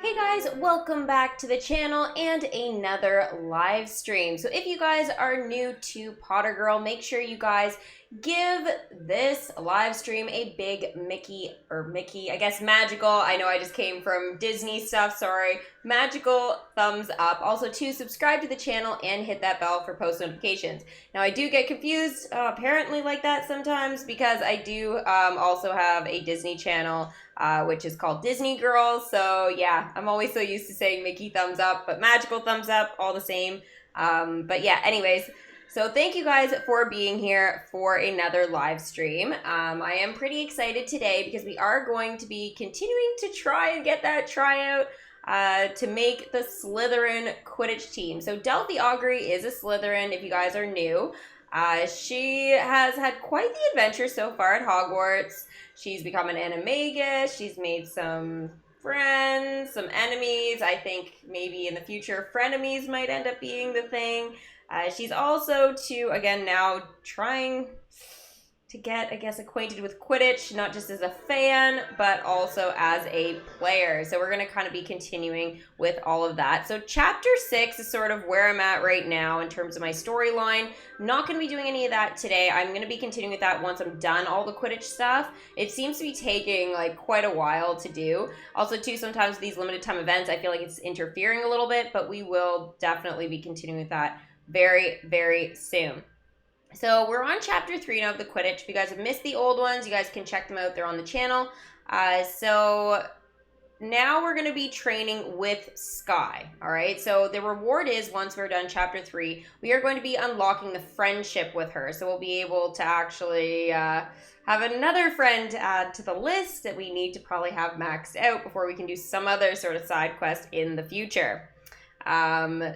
Hey guys, welcome back to the channel and another live stream. So if you guys are new to Potter Girl, make sure you guys give this live stream a big Mickey, I guess magical. I know I just came from Disney stuff, sorry. Magical thumbs up. Also too, subscribe to the channel and hit that bell for post notifications. Now I do get confused apparently like that sometimes because I do also have a Disney channel which is called Disney Girl. So yeah, I'm always so used to saying Mickey thumbs up, but magical thumbs up, all the same. But yeah, anyways, so thank you guys for being here for another live stream. I am pretty excited today because we are going to be continuing to try and get that tryout to make the Slytherin Quidditch team. So Delphi Diggory is a Slytherin if you guys are new. She has had quite the adventure so far at Hogwarts. She's become an animagus. She's made some friends, some enemies. I think maybe in the future frenemies might end up being the thing. She's also again now trying to get, I guess, acquainted with Quidditch, not just as a fan, but also as a player. So we're going to kind of be continuing with all of that. So chapter 6 is sort of where I'm at right now in terms of my storyline. Not going to be doing any of that today. I'm going to be continuing with that once I'm done all the Quidditch stuff. It seems to be taking like quite a while to do. Also too, sometimes these limited time events, I feel like it's interfering a little bit, but we will definitely be continuing with that very, very soon. So we're on chapter 3 now of the Quidditch. If you guys have missed the old ones, you guys can check them out. They're on the channel. So now we're going to be training with Sky. All right. So the reward is once we're done chapter 3, we are going to be unlocking the friendship with her. So we'll be able to actually have another friend to add to the list that we need to probably have maxed out before we can do some other sort of side quest in the future.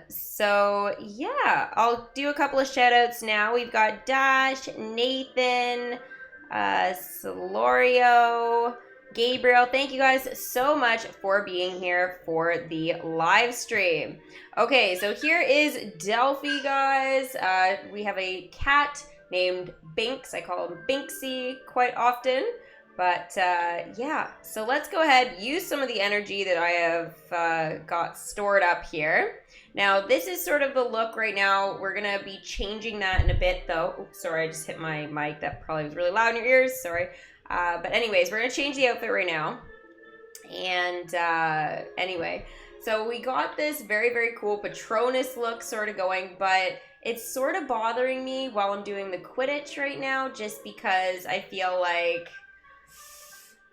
So yeah, I'll do a couple of shout outs now. We've got Dash, Nathan, Celorio, Gabriel. Thank you guys so much for being here for the live stream. Okay, so here is Delphi, guys. We have a cat named Binks. I call him Binksy quite often. But yeah, so let's go ahead, use some of the energy that I have got stored up here. Now, this is sort of the look right now. We're going to be changing that in a bit, though. Oops, sorry, I just hit my mic. That probably was really loud in your ears. Sorry. But anyways, we're going to change the outfit right now. And anyway, so we got this very, very cool Patronus look sort of going, but it's sort of bothering me while I'm doing the Quidditch right now, just because I feel like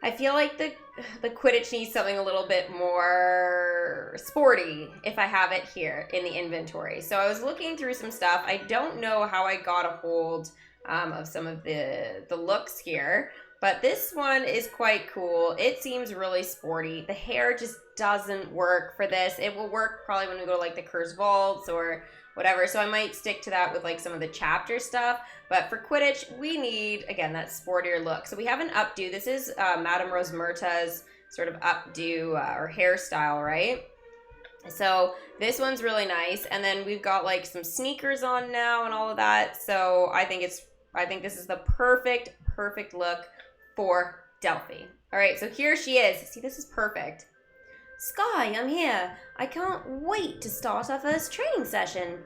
the Quidditch needs something a little bit more sporty if I have it here in the inventory. So I was looking through some stuff. I don't know how I got a hold of some of the looks here, but this one is quite cool. It seems really sporty. The hair just doesn't work for this. It will work probably when we go to like the Cursed Vaults or whatever. So I might stick to that with like some of the chapter stuff. But for Quidditch, we need, again, that sportier look. So we have an updo. This is Madame Rosmerta's sort of updo or hairstyle, right? So this one's really nice. And then we've got like some sneakers on now and all of that. So I think this is the perfect look for Delphi. All right, so here she is. See, this is perfect. Sky, I'm here. I can't wait to start our first training session.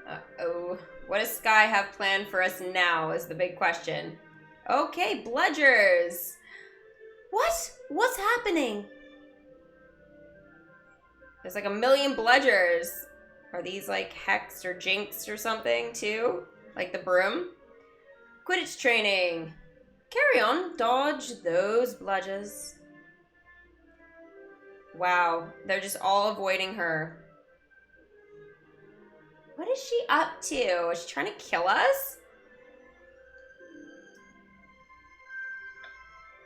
Uh-oh. What does Sky have planned for us now is the big question. Okay, bludgers. What? What's happening? There's like a million bludgers. Are these like hexed or jinxed or something too? Like the broom? Quidditch training. Carry on. Dodge those bludgers. Wow, they're just all avoiding her. What is she up to? Is she trying to kill us?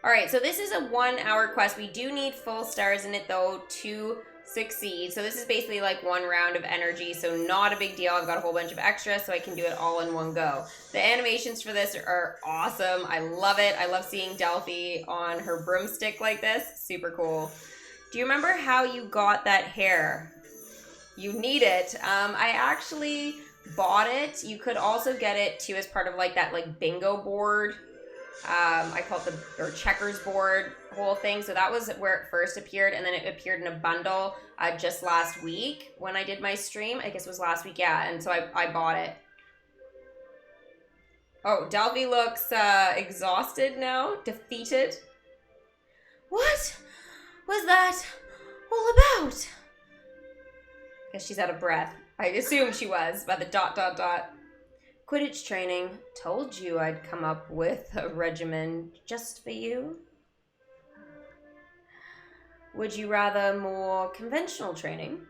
All right, so this is a 1-hour quest. We do need full stars in it, though, to succeed. So this is basically like one round of energy, so not a big deal. I've got a whole bunch of extras, so I can do it all in one go. The animations for this are awesome. I love it. I love seeing Delphi on her broomstick like this. Super cool. Do you remember how you got that hair? You need it. I actually bought it. You could also get it too as part of like that like bingo board I call it or checkers board whole thing. So that was where it first appeared, and then it appeared in a bundle just last week when I did my stream. I guess it was last week, yeah, and so I bought it. Oh, Delphi looks exhausted now, defeated. What was that all about? Guess she's out of breath. I assume she was by the ... Quidditch training. Told you I'd come up with a regimen just for you. Would you rather more conventional training?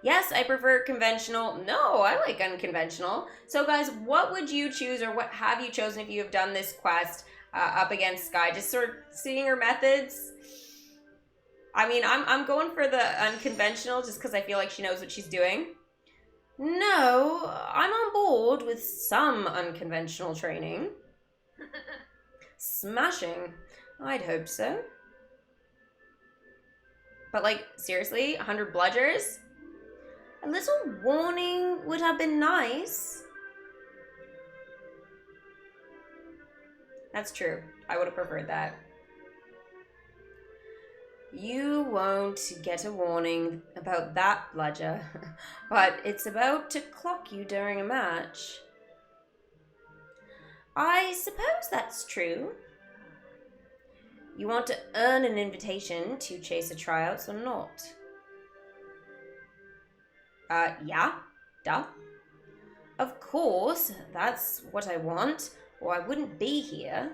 Yes, I prefer conventional. No, I like unconventional. So guys, what would you choose, or what have you chosen if you have done this quest up against Skye? Just sort of seeing her methods. I mean, I'm going for the unconventional just because I feel like she knows what she's doing. No, I'm on board with some unconventional training. Smashing. I'd hope so. But like, seriously, 100 bludgers? A little warning would have been nice. That's true. I would have preferred that. You won't get a warning about that, bludger, but it's about to clock you during a match. I suppose that's true. You want to earn an invitation to chase a tryouts or not? Yeah, duh. Of course, that's what I want, or I wouldn't be here.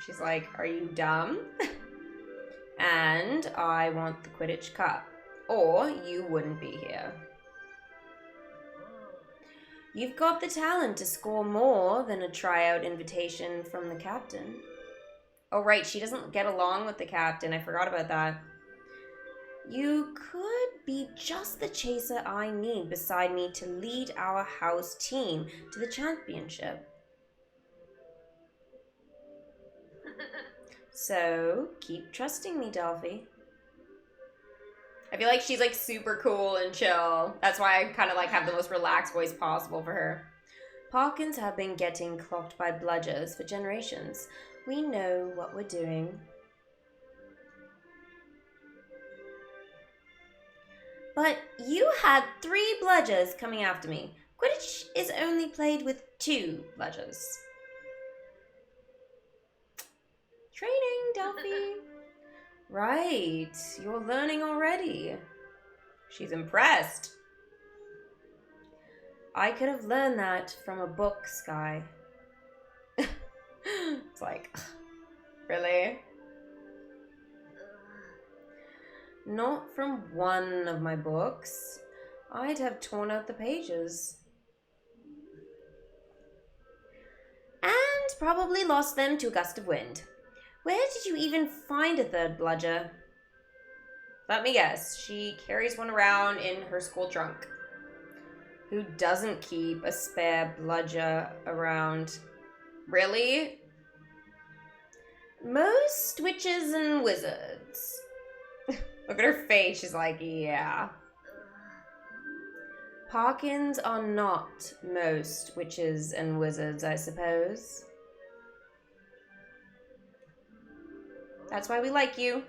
She's like, are you dumb? And I want the Quidditch Cup, or you wouldn't be here. You've got the talent to score more than a tryout invitation from the captain. Oh right, she doesn't get along with the captain. I forgot about that. You could be just the chaser I need beside me to lead our house team to the championship. So, keep trusting me, Delphi. I feel like she's like super cool and chill. That's why I kind of like have the most relaxed voice possible for her. Parkins have been getting clocked by bludgers for generations. We know what we're doing. But you had 3 bludgers coming after me. Quidditch is only played with 2 bludgers. Training, Delphi. Right, you're learning already. She's impressed. I could have learned that from a book, Skye. It's like, really? Not from one of my books. I'd have torn out the pages. And probably lost them to a gust of wind. Where did you even find a 3rd bludger? Let me guess. She carries one around in her school trunk. Who doesn't keep a spare bludger around? Really? Most witches and wizards. Look at her face. She's like, yeah. Parkins are not most witches and wizards, I suppose. That's why we like you.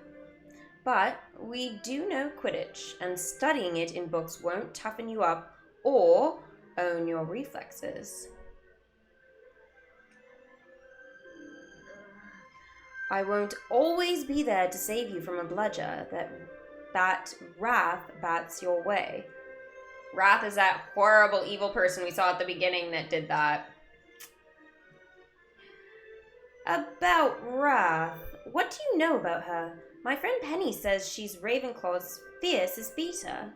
But we do know Quidditch, and studying it in books won't toughen you up or own your reflexes. I won't always be there to save you from a bludger that wrath bats your way. Wrath is that horrible evil person we saw at the beginning that did that. About Wrath, what do you know about her? My friend Penny says she's Ravenclaw's fiercest beater.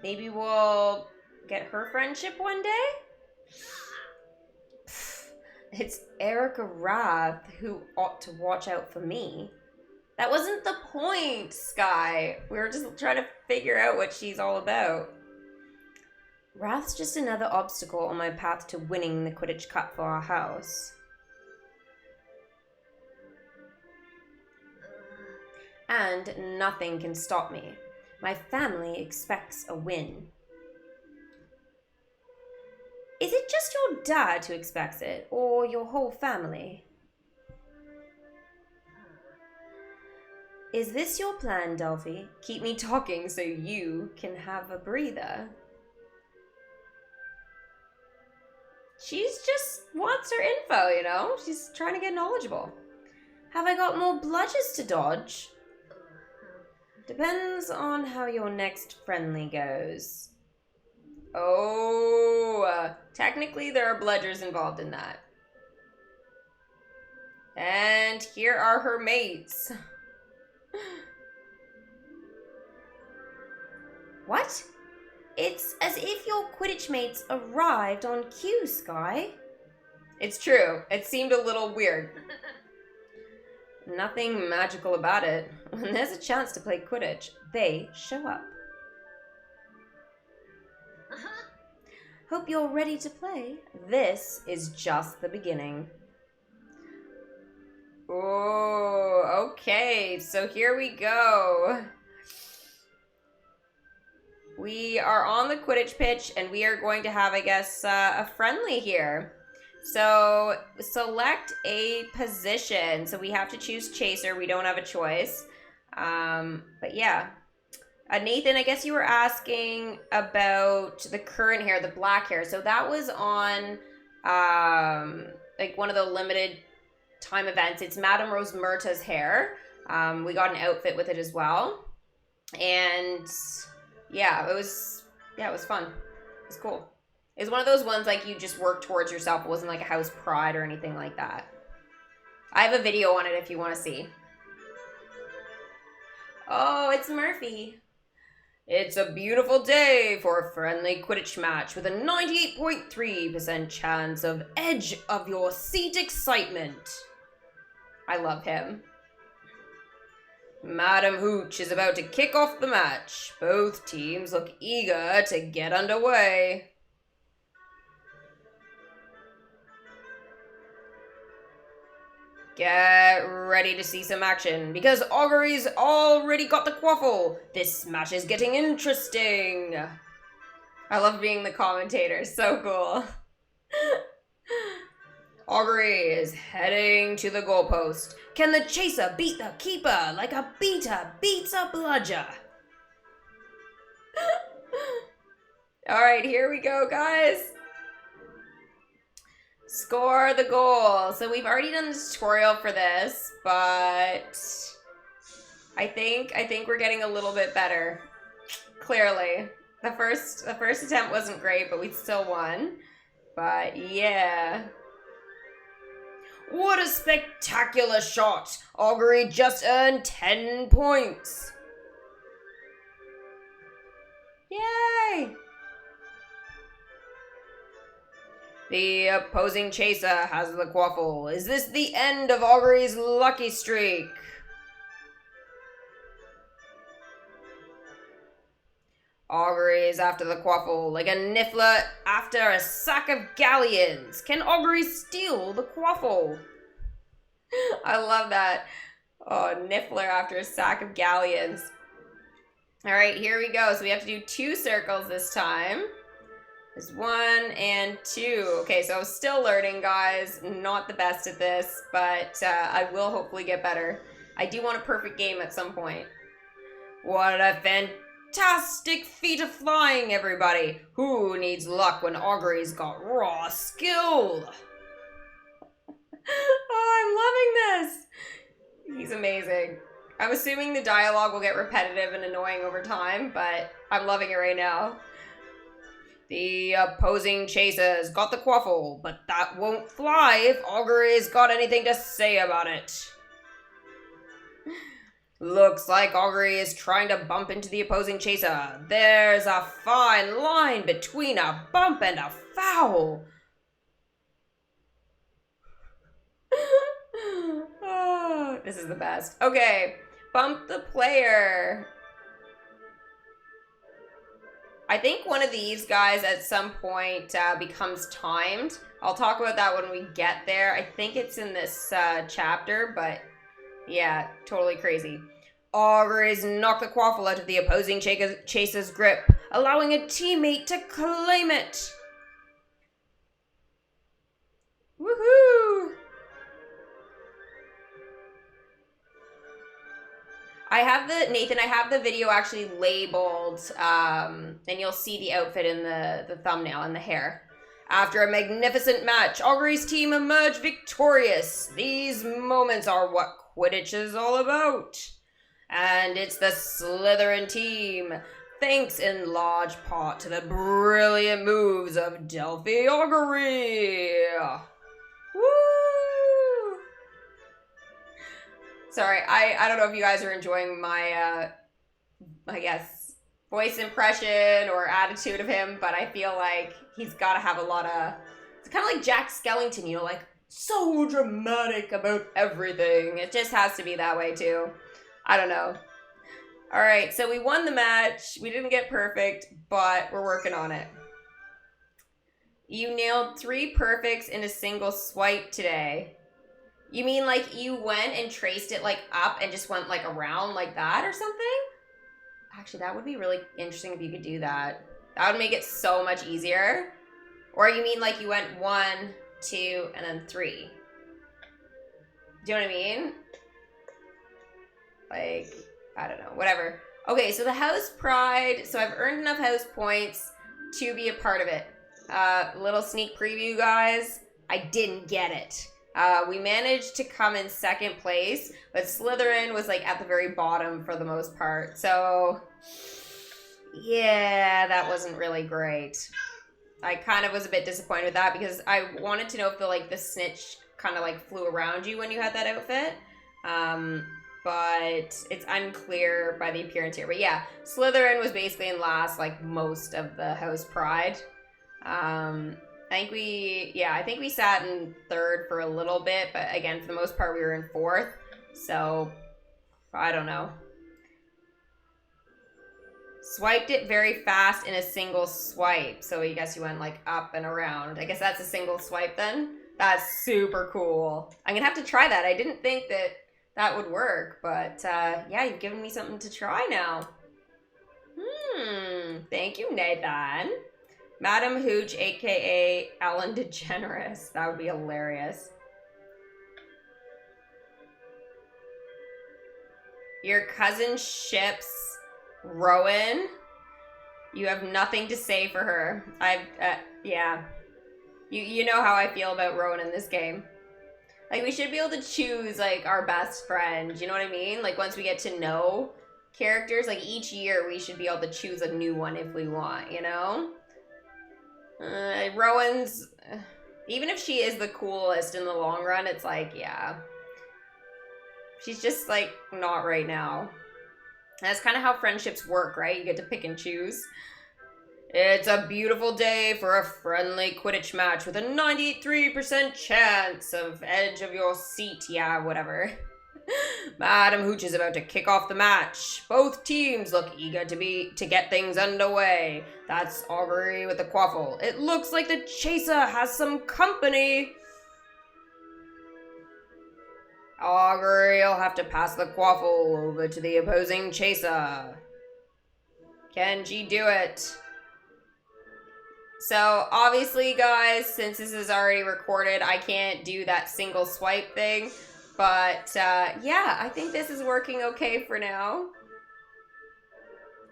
Maybe we'll get her friendship one day? It's Erica Wrath who ought to watch out for me. That wasn't the point, Skye. We were just trying to figure out what she's all about. Wrath's just another obstacle on my path to winning the Quidditch Cup for our house. And nothing can stop me. My family expects a win. Is it dad who expects it, or your whole family. Is this your plan, Delphi? Keep me talking so you can have a breather. She's just wants her info, you know? She's trying to get knowledgeable. Have I got more bludgers to dodge? Depends on how your next friendly goes. Oh, technically there are bludgers involved in that. And here are her mates. What? It's as if your Quidditch mates arrived on cue, Sky. It's true. It seemed a little weird. Nothing magical about it. When there's a chance to play Quidditch, they show up. Hope you're ready to play. This is just the beginning. Oh, okay. So here we go. We are on the Quidditch pitch, and we are going to have, I guess, a friendly here. So select a position. So we have to choose Chaser. We don't have a choice. But yeah. Nathan, I guess you were asking about the current hair, the black hair. So that was on like one of the limited time events. It's Madame Rose Murta's hair. We got an outfit with it as well. And yeah, it was fun. It was cool. It was one of those ones like you just work towards yourself. It wasn't like a house pride or anything like that. I have a video on it if you want to see. Oh, it's Murphy. It's a beautiful day for a friendly Quidditch match with a 98.3% chance of edge of your seat excitement. I love him. Madam Hooch is about to kick off the match. Both teams look eager to get underway. Get ready to see some action, because Augury's already got the quaffle. This match is getting interesting. I love being the commentator, so cool. Augury is heading to the goalpost. Can the chaser beat the keeper like a beater beats a bludger? Alright, here we go, guys. Score the goal. So we've already done the tutorial for this, but I think we're getting a little bit better. Clearly. The first attempt wasn't great, but we still won. But yeah. What a spectacular shot! Augury just earned 10 points. Yay! The opposing chaser has the quaffle. Is this the end of Augury's lucky streak? Augury is after the quaffle like a niffler after a sack of galleons. Can Augury steal the quaffle? I love that. Oh, niffler after a sack of galleons. All right, here we go. So we have to do 2 circles this time. There's 1 and 2. Okay, so I'm still learning, guys. Not the best at this, but I will hopefully get better. I do want a perfect game at some point. What a fantastic feat of flying, everybody. Who needs luck when Augury's got raw skill? Oh, I'm loving this. He's amazing. I'm assuming the dialogue will get repetitive and annoying over time, but I'm loving it right now. The opposing chasers got the quaffle, but that won't fly if Augury's got anything to say about it. Looks like Augury is trying to bump into the opposing chaser. There's a fine line between a bump and a foul. Oh, this is the best. Okay, bump the player. I think one of these guys at some point becomes timed. I'll talk about that when we get there. I think it's in this chapter, but yeah, totally crazy. Augury's knocked the quaffle out of the opposing chaser's grip, allowing a teammate to claim it. Woohoo! I have the video actually labeled, and you'll see the outfit in the thumbnail and the hair. After a magnificent match, Augury's team emerged victorious. These moments are what Quidditch is all about. And it's the Slytherin team, thanks in large part to the brilliant moves of Delphi Augury. Woo! Sorry, I don't know if you guys are enjoying my, I guess, voice impression or attitude of him, but I feel like he's got to have a lot of... It's kind of like Jack Skellington, you know, like, so dramatic about everything. It just has to be that way, too. I don't know. All right, so we won the match. We didn't get perfect, but we're working on it. You nailed 3 perfects in a single swipe today. You mean like you went and traced it like up and just went like around like that or something? Actually, that would be really interesting if you could do that. That would make it so much easier. Or you mean like you went 1, 2, and then 3. Do you know what I mean? Like, I don't know, whatever. Okay, so the house pride. So I've earned enough house points to be a part of it. Little sneak preview, guys. I didn't get it. We managed to come in 2nd place, but Slytherin was like at the very bottom for the most part. So, yeah, that wasn't really great. I kind of was a bit disappointed with that because I wanted to know if the snitch kind of like flew around you when you had that outfit. But it's unclear by the appearance here. But yeah, Slytherin was basically in last, like most of the house pride. I think we sat in 3rd for a little bit, but again, for the most part, we were in 4th. So, I don't know. Swiped it very fast in a single swipe. So I guess you went like up and around. I guess that's a single swipe then. That's super cool. I'm gonna have to try that. I didn't think that would work, but yeah, you've given me something to try now. Thank you, Nathan. Madam Hooch, aka Ellen DeGeneres. That would be hilarious. Your cousin ships Rowan. You have nothing to say for her. Yeah. You know how I feel about Rowan in this game. Like, we should be able to choose, like, our best friend. You know what I mean? Like, once we get to know characters, like, each year we should be able to choose a new one if we want, you know? Rowan's... Even if she is the coolest in the long run, it's like, yeah. She's just, like, not right now. That's kind of how friendships work, right? You get to pick and choose. It's a beautiful day for a friendly Quidditch match with a 93% chance of edge of your seat. Yeah, whatever. Madam Hooch is about to kick off the match. Both teams look eager to get things underway. That's Augury with the quaffle. It looks like the chaser has some company. Augury will have to pass the quaffle over to the opposing chaser. Can she do it? So, obviously, guys, since this is already recorded, I can't do that single swipe thing. But, yeah, I think this is working okay for now.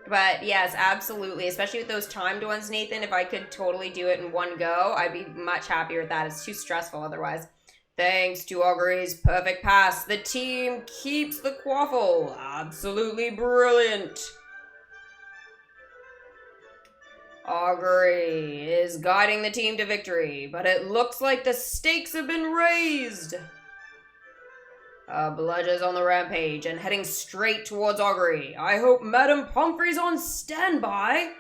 But, yes, absolutely. Especially with those timed ones, Nathan. If I could totally do it in one go, I'd be much happier with that. It's too stressful otherwise. Thanks to Augury's perfect pass, the team keeps the quaffle. Absolutely brilliant. Augury is guiding the team to victory, but it looks like the stakes have been raised. Bludger's on the rampage and heading straight towards Augury. I hope Madam Pomfrey's on standby.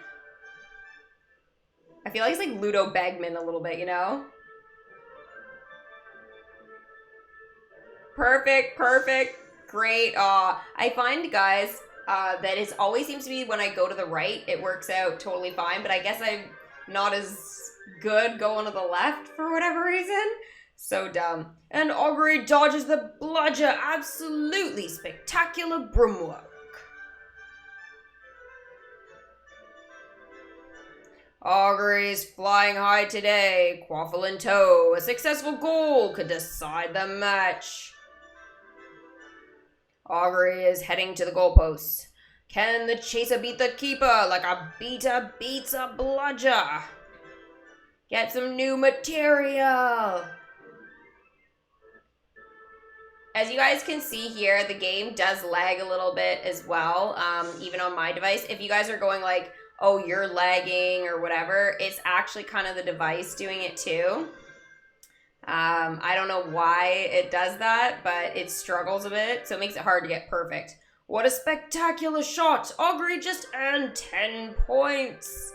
I feel like he's like Ludo Bagman a little bit, you know? Perfect, perfect, great. I find, guys, that it always seems to be when I go to the right, it works out totally fine, but I guess I'm not as good going to the left for whatever reason. So dumb. And Augury dodges the bludger. Absolutely spectacular broomwork. Augury's flying high today. Quaffle in tow. A successful goal could decide the match. Augury is heading to the goalposts. Can the chaser beat the keeper like a beater beats a bludger? Get some new material. As you guys can see here, the game does lag a little bit as well, even on my device. If you guys are going like, oh, you're lagging or whatever, it's actually kind of the device doing it too. I don't know why it does that, but it struggles a bit, so it makes it hard to get perfect. What a spectacular shot! Augury just earned 10 points!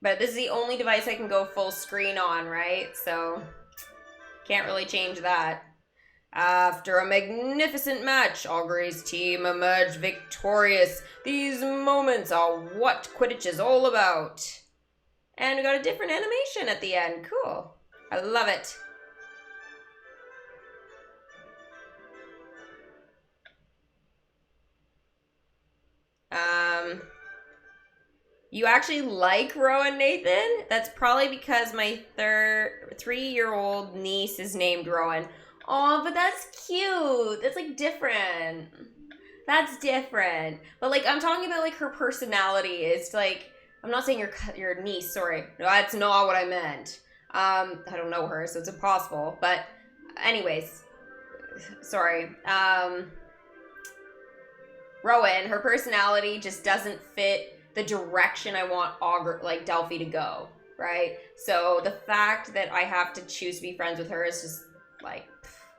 But this is the only device I can go full screen on, right? So, can't really change that. After a magnificent match, Augury's team emerged victorious. These moments are what Quidditch is all about. And we got a different animation at the end. Cool. I love it. You actually like Rowan, Nathan? That's probably because my 3-year-old niece is named Rowan. Oh, but that's cute. That's like different. That's different. But like, I'm talking about like her personality. It's like, I'm not saying your niece, sorry. No, that's not what I meant. I don't know her, so it's impossible. But anyways, sorry. Rowan, her personality just doesn't fit the direction I want Delphi to go, right? So the fact that I have to choose to be friends with her is just like,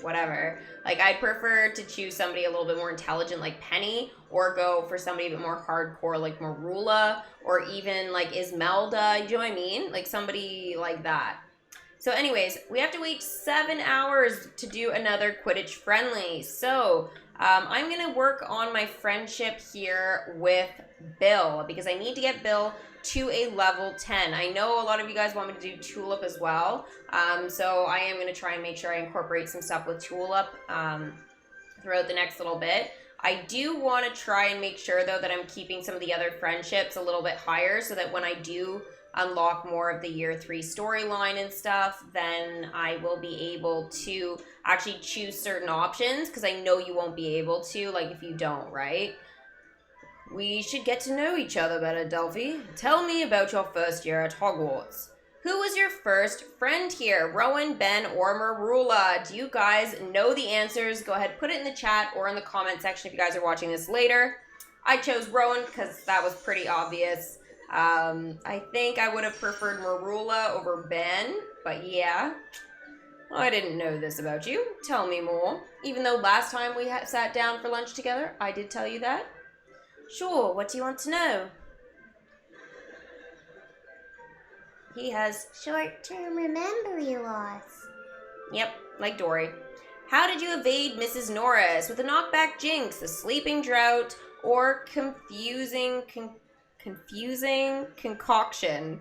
whatever. Like, I'd prefer to choose somebody a little bit more intelligent like Penny, or go for somebody a bit more hardcore like Marula, or even like Ismelda, you know what I mean? Like somebody like that. So anyways, we have to wait 7 hours to do another Quidditch friendly. So I'm going to work on my friendship here with Bill, because I need to get Bill to a level 10. I know a lot of you guys want me to do Tulip as well, so I am going to try and make sure I incorporate some stuff with Tulip throughout the next little bit. I do want to try and make sure, though, that I'm keeping some of the other friendships a little bit higher, so that when I do unlock more of the year 3 storyline and stuff, then I will be able to actually choose certain options, because I know you won't be able to, like, if you don't, right? We should get to know each other better, Delphi. Tell me about your first year at Hogwarts. Who was your first friend here? Rowan, Ben, or Marula? Do you guys know the answers? Go ahead, put it in the chat or in the comment section if you guys are watching this later. I chose Rowan because that was pretty obvious. I think I would have preferred Marula over Ben, but yeah. I didn't know this about you. Tell me more. Even though last time we sat down for lunch together, I did tell you that. Sure, what do you want to know? He has short-term memory loss. Yep, like Dory. How did you evade Mrs. Norris? With a knockback jinx, a sleeping drought, or confusing concoction?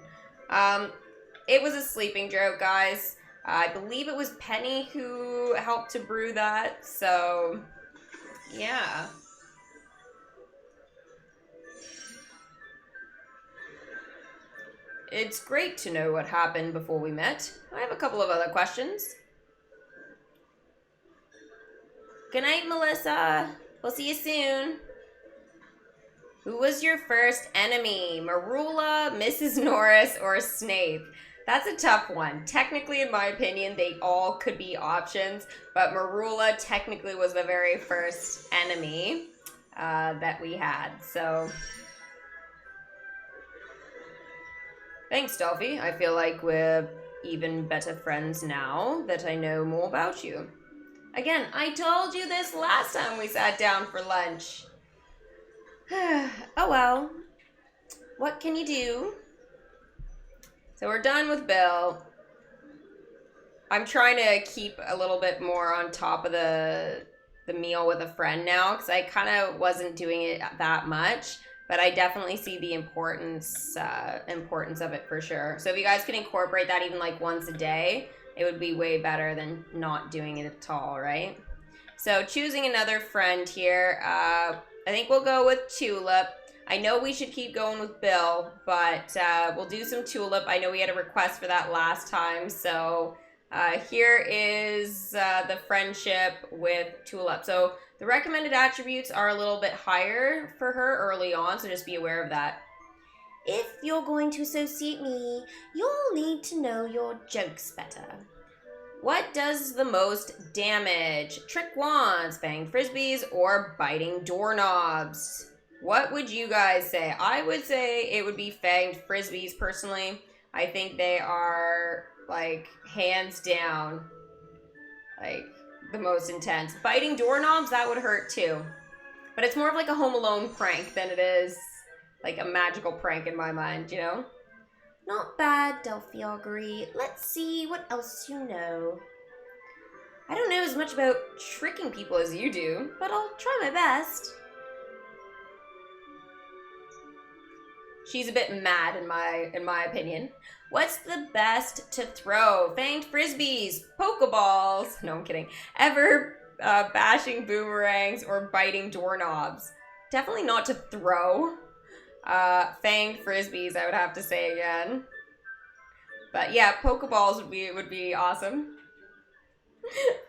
It was a sleeping drought, guys. I believe it was Penny who helped to brew that, so yeah. It's great to know what happened before we met. I have a couple of other questions. Good night, Melissa. We'll see you soon. Who was your first enemy? Marula, Mrs. Norris, or Snape? That's a tough one. Technically, in my opinion, they all could be options, but Marula technically was the very first enemy that we had, so... Thanks, Delphi. I feel like we're even better friends now that I know more about you. Again, I told you this last time we sat down for lunch. Oh well. What can you do? So we're done with Bill. I'm trying to keep a little bit more on top of the meal with a friend now, because I kind of wasn't doing it that much. But I definitely see the importance of it for sure. So if you guys could incorporate that even like once a day, it would be way better than not doing it at all, right? So choosing another friend here, I think we'll go with Tulip. I know we should keep going with Bill, but we'll do some Tulip. I know we had a request for that last time, so here is the friendship with Tulip. So the recommended attributes are a little bit higher for her early on, so just be aware of that. If you're going to associate me, you'll need to know your jokes better. What does the most damage? Trick wands, banged frisbees, or biting doorknobs? What would you guys say? I would say it would be fanged frisbees personally. I think they are, like, hands down, like, the most intense. Biting doorknobs, that would hurt too. But it's more of like a Home Alone prank than it is like a magical prank in my mind, you know? Not bad, Delphi Diggory. Let's see what else you know. I don't know as much about tricking people as you do, but I'll try my best. She's a bit mad in my opinion. What's the best to throw? Fanged frisbees, pokeballs. No, I'm kidding. Ever bashing boomerangs or biting doorknobs? Definitely not to throw. Fanged frisbees, I would have to say again. But yeah, pokeballs would be awesome.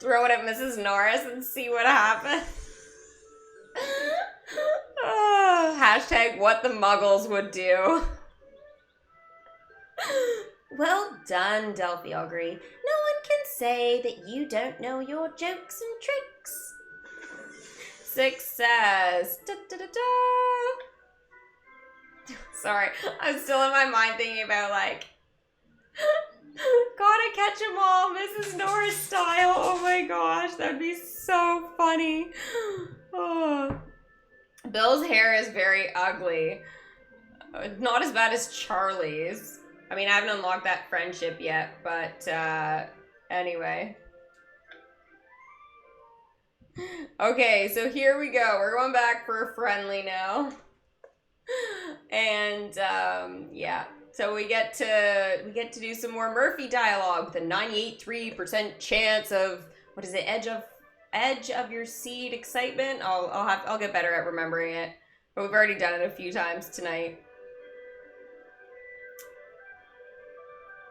Throw it at Mrs. Norris and see what happens. Hashtag what the muggles would do. Well done, Delphi Diggory. No one can say that you don't know your jokes and tricks. Success. Da, da, da, da. Sorry, I'm still in my mind thinking about, like, gotta catch 'em all, Mrs. Norris style. Oh my gosh, that'd be so funny. Oh. Bill's hair is very ugly. Not as bad as Charlie's. I mean, I haven't unlocked that friendship yet, but anyway. Okay, so here we go. We're going back for a friendly now. And yeah, so we get to do some more Murphy dialogue with a 98.3% chance of, what is it, edge of your seed excitement. I'll get better at remembering it, but we've already done it a few times tonight.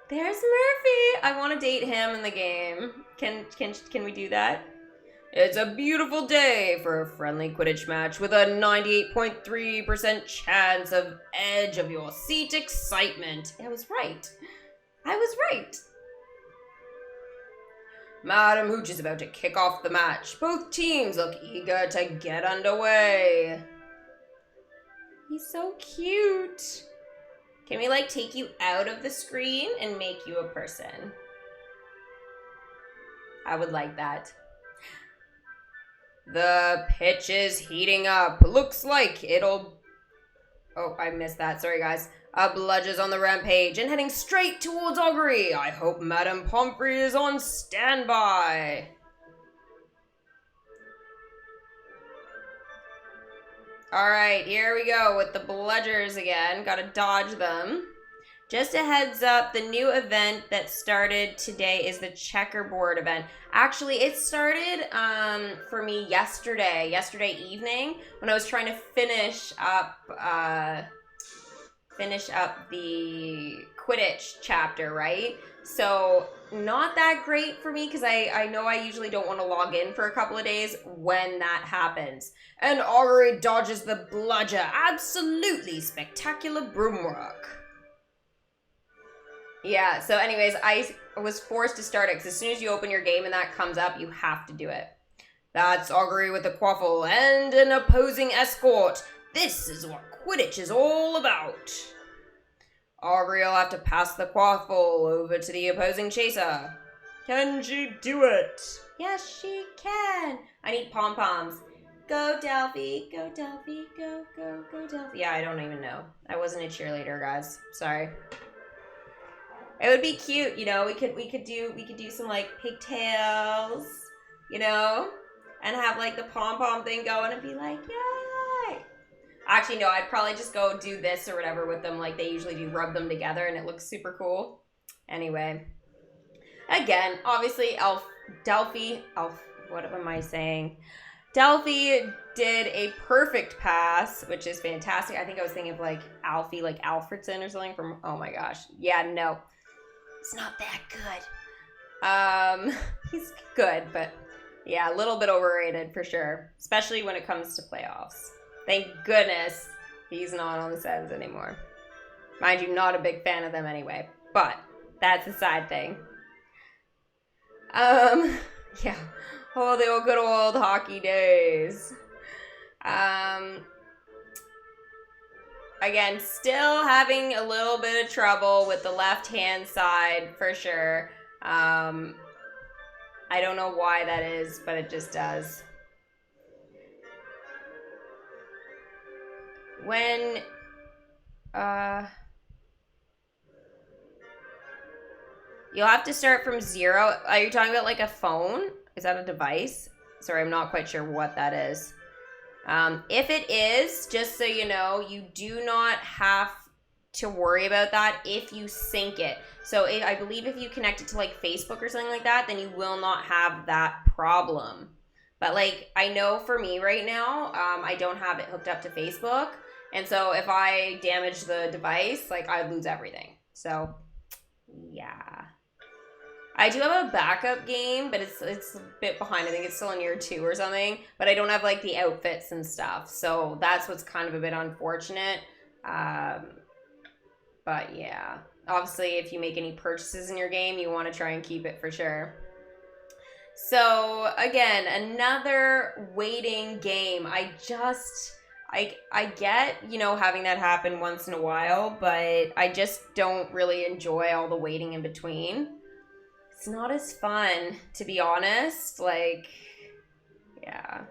There's Murphy. I want to date him in the game. Can we do that? It's a beautiful day for a friendly Quidditch match with a 98.3% chance of edge of your seat excitement. I was right. I was right. Madam Hooch is about to kick off the match. Both teams look eager to get underway. He's so cute. Can we, like, take you out of the screen and make you a person? I would like that. The pitch is heating up. Looks like it'll... Oh, I missed that. Sorry, guys. A bludger's on the rampage and heading straight towards Augury. I hope Madame Pomfrey is on standby. Alright, here we go with the bludgers again. Gotta dodge them. Just a heads up, the new event that started today is the checkerboard event. Actually, it started for me yesterday evening, when I was trying to finish up the Quidditch chapter, right? So not that great for me, because I know I usually don't want to log in for a couple of days when that happens. And Augury dodges the bludger. Absolutely spectacular broomwork. Yeah, so anyways, I was forced to start it, because as soon as you open your game and that comes up, you have to do it. That's Augury with a quaffle and an opposing escort. This is what Quidditch is all about. Augury will have to pass the quaffle over to the opposing chaser. Can she do it? Yes, she can. I need pom-poms. Go, Delphi. Go, Delphi. Go, go, go, Delphi. Yeah, I don't even know. I wasn't a cheerleader, guys. Sorry. It would be cute, you know. We could do some, like, pigtails, you know, and have, like, the pom-pom thing going and be like, yay! Actually, no, I'd probably just go do this or whatever with them, like they usually do, rub them together, and it looks super cool. Anyway, again, obviously, Delphi, what am I saying? Delphi did a perfect pass, which is fantastic. I think I was thinking of like Alfie, like Alfredson or something from, oh my gosh. Yeah, no. It's not that good. He's good, but yeah, a little bit overrated for sure. Especially when it comes to playoffs. Thank goodness he's not on the Sens anymore. Mind you, not a big fan of them anyway. But that's a side thing. Yeah. Oh, the old good old hockey days. Again, still having a little bit of trouble with the left-hand side for sure. I don't know why that is, but it just does. When, you'll have to start from 0. Are you talking about like a phone? Is that a device? Sorry, I'm not quite sure what that is. If it is, just so you know, you do not have to worry about that if you sync it. So I believe if you connect it to like Facebook or something like that, then you will not have that problem. But like, I know for me right now, I don't have it hooked up to Facebook. And so if I damage the device, like I'd lose everything. So yeah. I do have a backup game, but it's a bit behind. I think it's still in year 2 or something. But I don't have like the outfits and stuff. So that's what's kind of a bit unfortunate. But yeah. Obviously, if you make any purchases in your game, you want to try and keep it for sure. So again, another waiting game. I get, you know, having that happen once in a while, but I just don't really enjoy all the waiting in between. It's not as fun, to be honest. Like, yeah.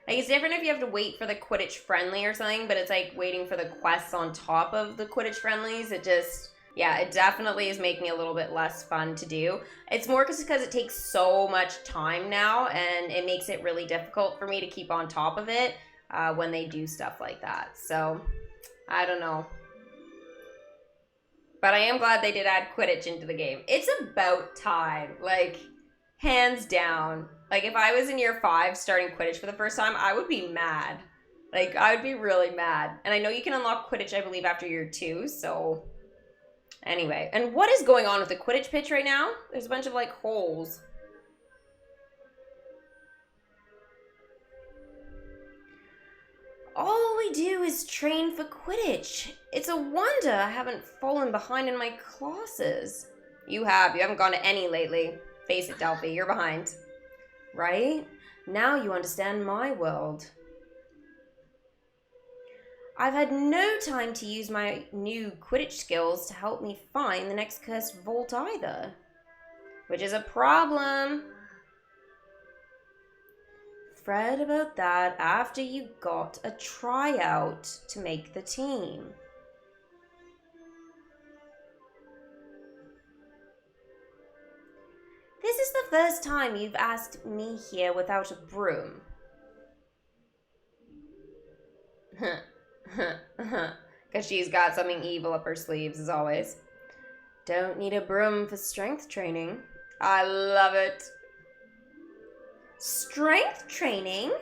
Like, it's different if you have to wait for the Quidditch friendly or something, but it's like waiting for the quests on top of the Quidditch friendlies. It just, yeah, it definitely is making it a little bit less fun to do. It's more because it takes so much time now, and it makes it really difficult for me to keep on top of it when they do stuff like that. So, I don't know. But I am glad they did add Quidditch into the game. It's about time. Like, hands down. Like, if I was in year 5 starting Quidditch for the first time, I would be mad. Like, I would be really mad. And I know you can unlock Quidditch, I believe, after year 2, so... Anyway. And what is going on with the Quidditch pitch right now? There's a bunch of, like, holes. All we do is train for Quidditch. It's a wonder I haven't fallen behind in my classes. You haven't gone to any lately. Face it, Delphi, you're behind. Right? Now you understand my world. I've had no time to use my new Quidditch skills to help me find the next cursed vault either. Which is a problem. Fret about that after you got a tryout to make the team. This is the first time you've asked me here without a broom. Because she's got something evil up her sleeves, as always. Don't need a broom for strength training. I love it. Strength training?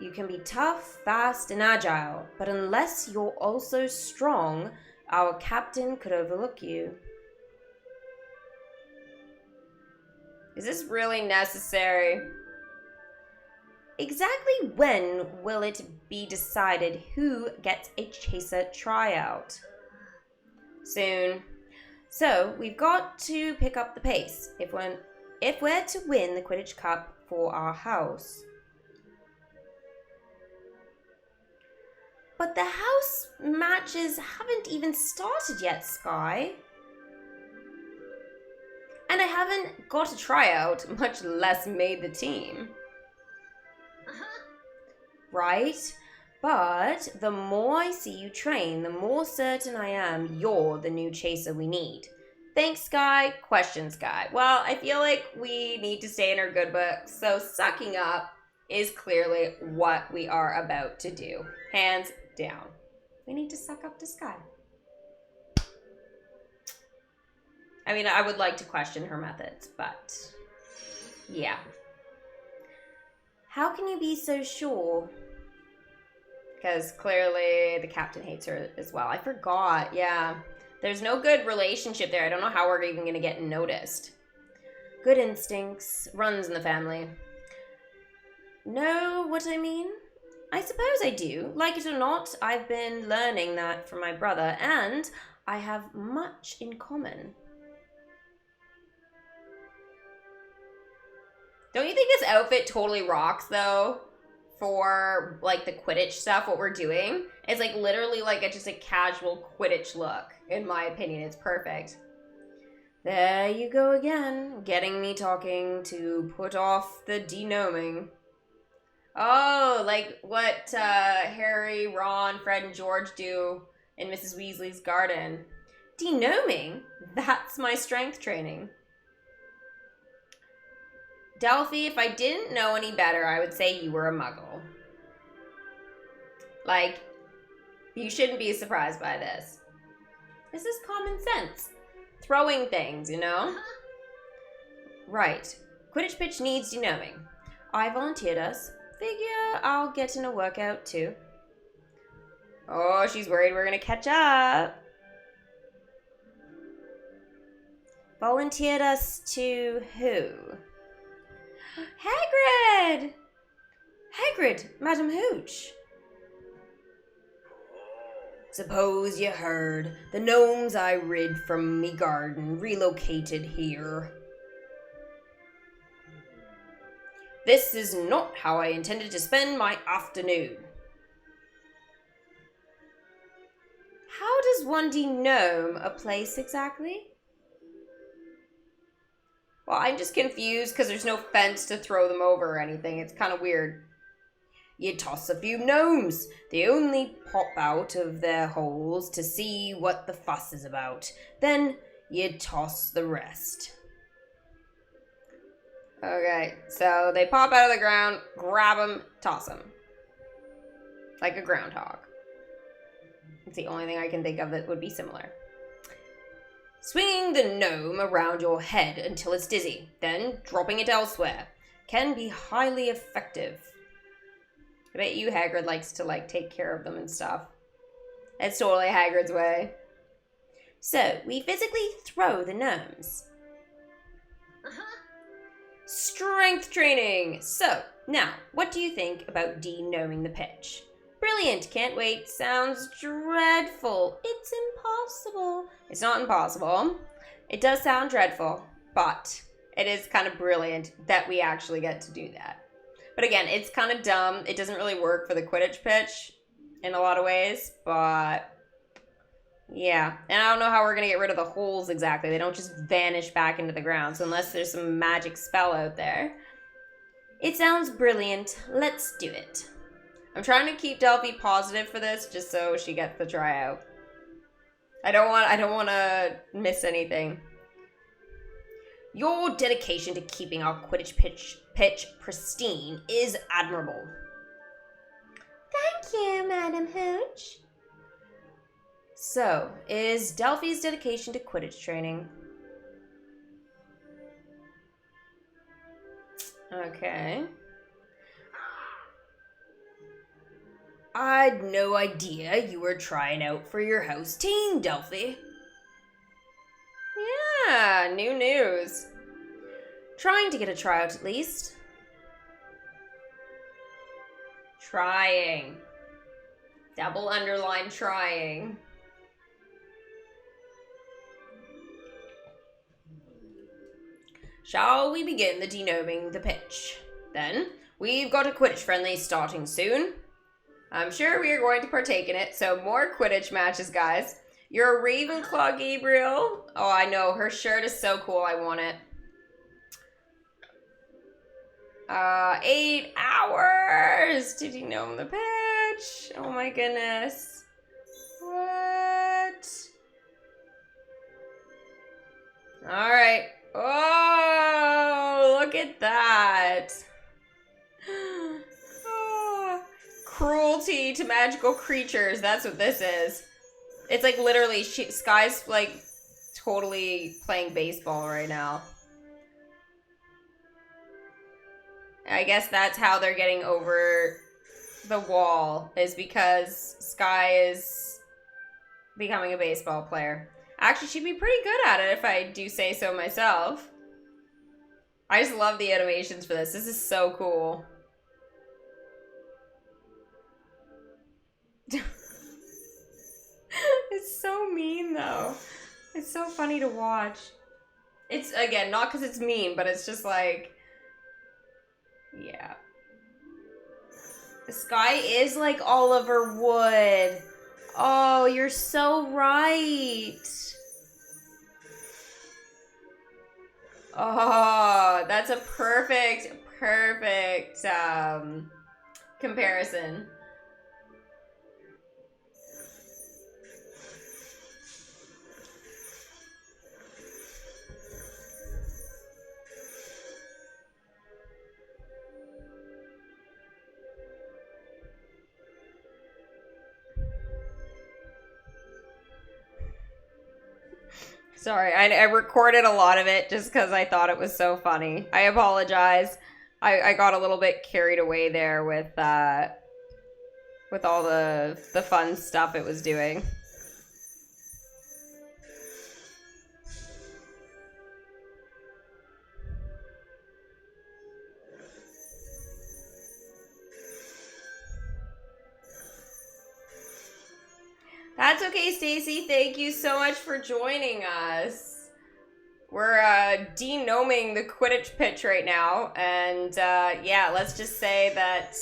You can be tough, fast, and agile, but unless you're also strong, our captain could overlook you. Is this really necessary? Exactly when will it be decided who gets a chaser tryout? Soon. So, we've got to pick up the pace if we're to win the Quidditch Cup for our house. But the house matches haven't even started yet, Sky. And I haven't got a tryout, much less made the team. Right? But the more I see you train, the more certain I am you're the new chaser we need. Thanks, Sky. Question, Sky. Well, I feel like we need to stay in our good books, so sucking up is clearly what we are about to do. Hands down. We need to suck up to Sky. I mean, I would like to question her methods, but yeah. How can you be so sure? Because clearly the captain hates her as well. I forgot, yeah. There's no good relationship there. I don't know how we're even going to get noticed. Good instincts. Runs in the family. Know what I mean? I suppose I do. Like it or not, I've been learning that from my brother, and I have much in common. Don't you think this outfit totally rocks, though? For, like, the Quidditch stuff, what we're doing. It's, like, literally, like, just a casual Quidditch look. In my opinion, it's perfect. There you go again. Getting me talking to put off the denoming. Oh, like what Harry, Ron, Fred, and George do in Mrs. Weasley's garden. Denoming? That's my strength training. Delphi, if I didn't know any better, I would say you were a muggle. Like, you shouldn't be surprised by this. This is common sense. Throwing things, you know? Right. Quidditch pitch needs denoming. I volunteered us. Figure I'll get in a workout too. Oh, she's worried we're gonna catch up. Volunteered us to who? Hagrid! Hagrid, Madam Hooch. Suppose you heard. The gnomes I rid from me garden relocated here. This is not how I intended to spend my afternoon. How does one denome a place exactly? Well, I'm just confused because there's no fence to throw them over or anything. It's kind of weird. You toss a few gnomes. They only pop out of their holes to see what the fuss is about. Then you toss the rest. Okay, so they pop out of the ground, grab them, toss them. Like a groundhog. It's the only thing I can think of that would be similar. Swinging the gnome around your head until it's dizzy, then dropping it elsewhere, can be highly effective. I bet you Hagrid likes to, like, take care of them and stuff. It's totally Hagrid's way. So, we physically throw the gnomes. Strength training! So, now, what do you think about denoming the pitch? Brilliant, can't wait, sounds dreadful. It's impossible. It's not impossible. It does sound dreadful, but it is kind of brilliant that we actually get to do that. But again, it's kind of dumb. It doesn't really work for the Quidditch pitch in a lot of ways, but yeah. And I don't know how we're going to get rid of the holes exactly. They don't just vanish back into the ground, so unless there's some magic spell out there. It sounds brilliant. Let's do it. I'm trying to keep Delphi positive for this just so she gets the tryout. I don't want to miss anything. Your dedication to keeping our Quidditch pitch pristine is admirable. Thank you, Madam Hooch. So, is Delphi's dedication to Quidditch training? Okay. I'd no idea you were trying out for your house team, Delphi. Yeah, new news. Trying to get a tryout at least. Trying. Double underline trying. Shall we begin the denoming the pitch? Then, we've got a Quidditch friendly starting soon. I'm sure we are going to partake in it, so more Quidditch matches, guys. You're a Ravenclaw, Gabriel. Oh, I know. Her shirt is so cool. I want it. 8 hours to denome the pitch. Oh my goodness. What? All right. Oh, look at that. Oh, cruelty to magical creatures. That's what this is. It's like literally, Sky's like totally playing baseball right now. I guess that's how they're getting over the wall, is because Sky is becoming a baseball player. Actually, she'd be pretty good at it if I do say so myself. I just love the animations for this. This is so cool. It's so mean, though. It's so funny to watch. It's, again, not because it's mean, but it's just like... Yeah. Sky is like Oliver Wood. Oh, you're so right. Oh, that's a perfect comparison. Sorry, I recorded a lot of it just because I thought it was so funny. I apologize. I got a little bit carried away there with all the fun stuff it was doing. That's okay, Stacy. Thank you so much for joining us. We're denoming the Quidditch pitch right now, and yeah, let's just say that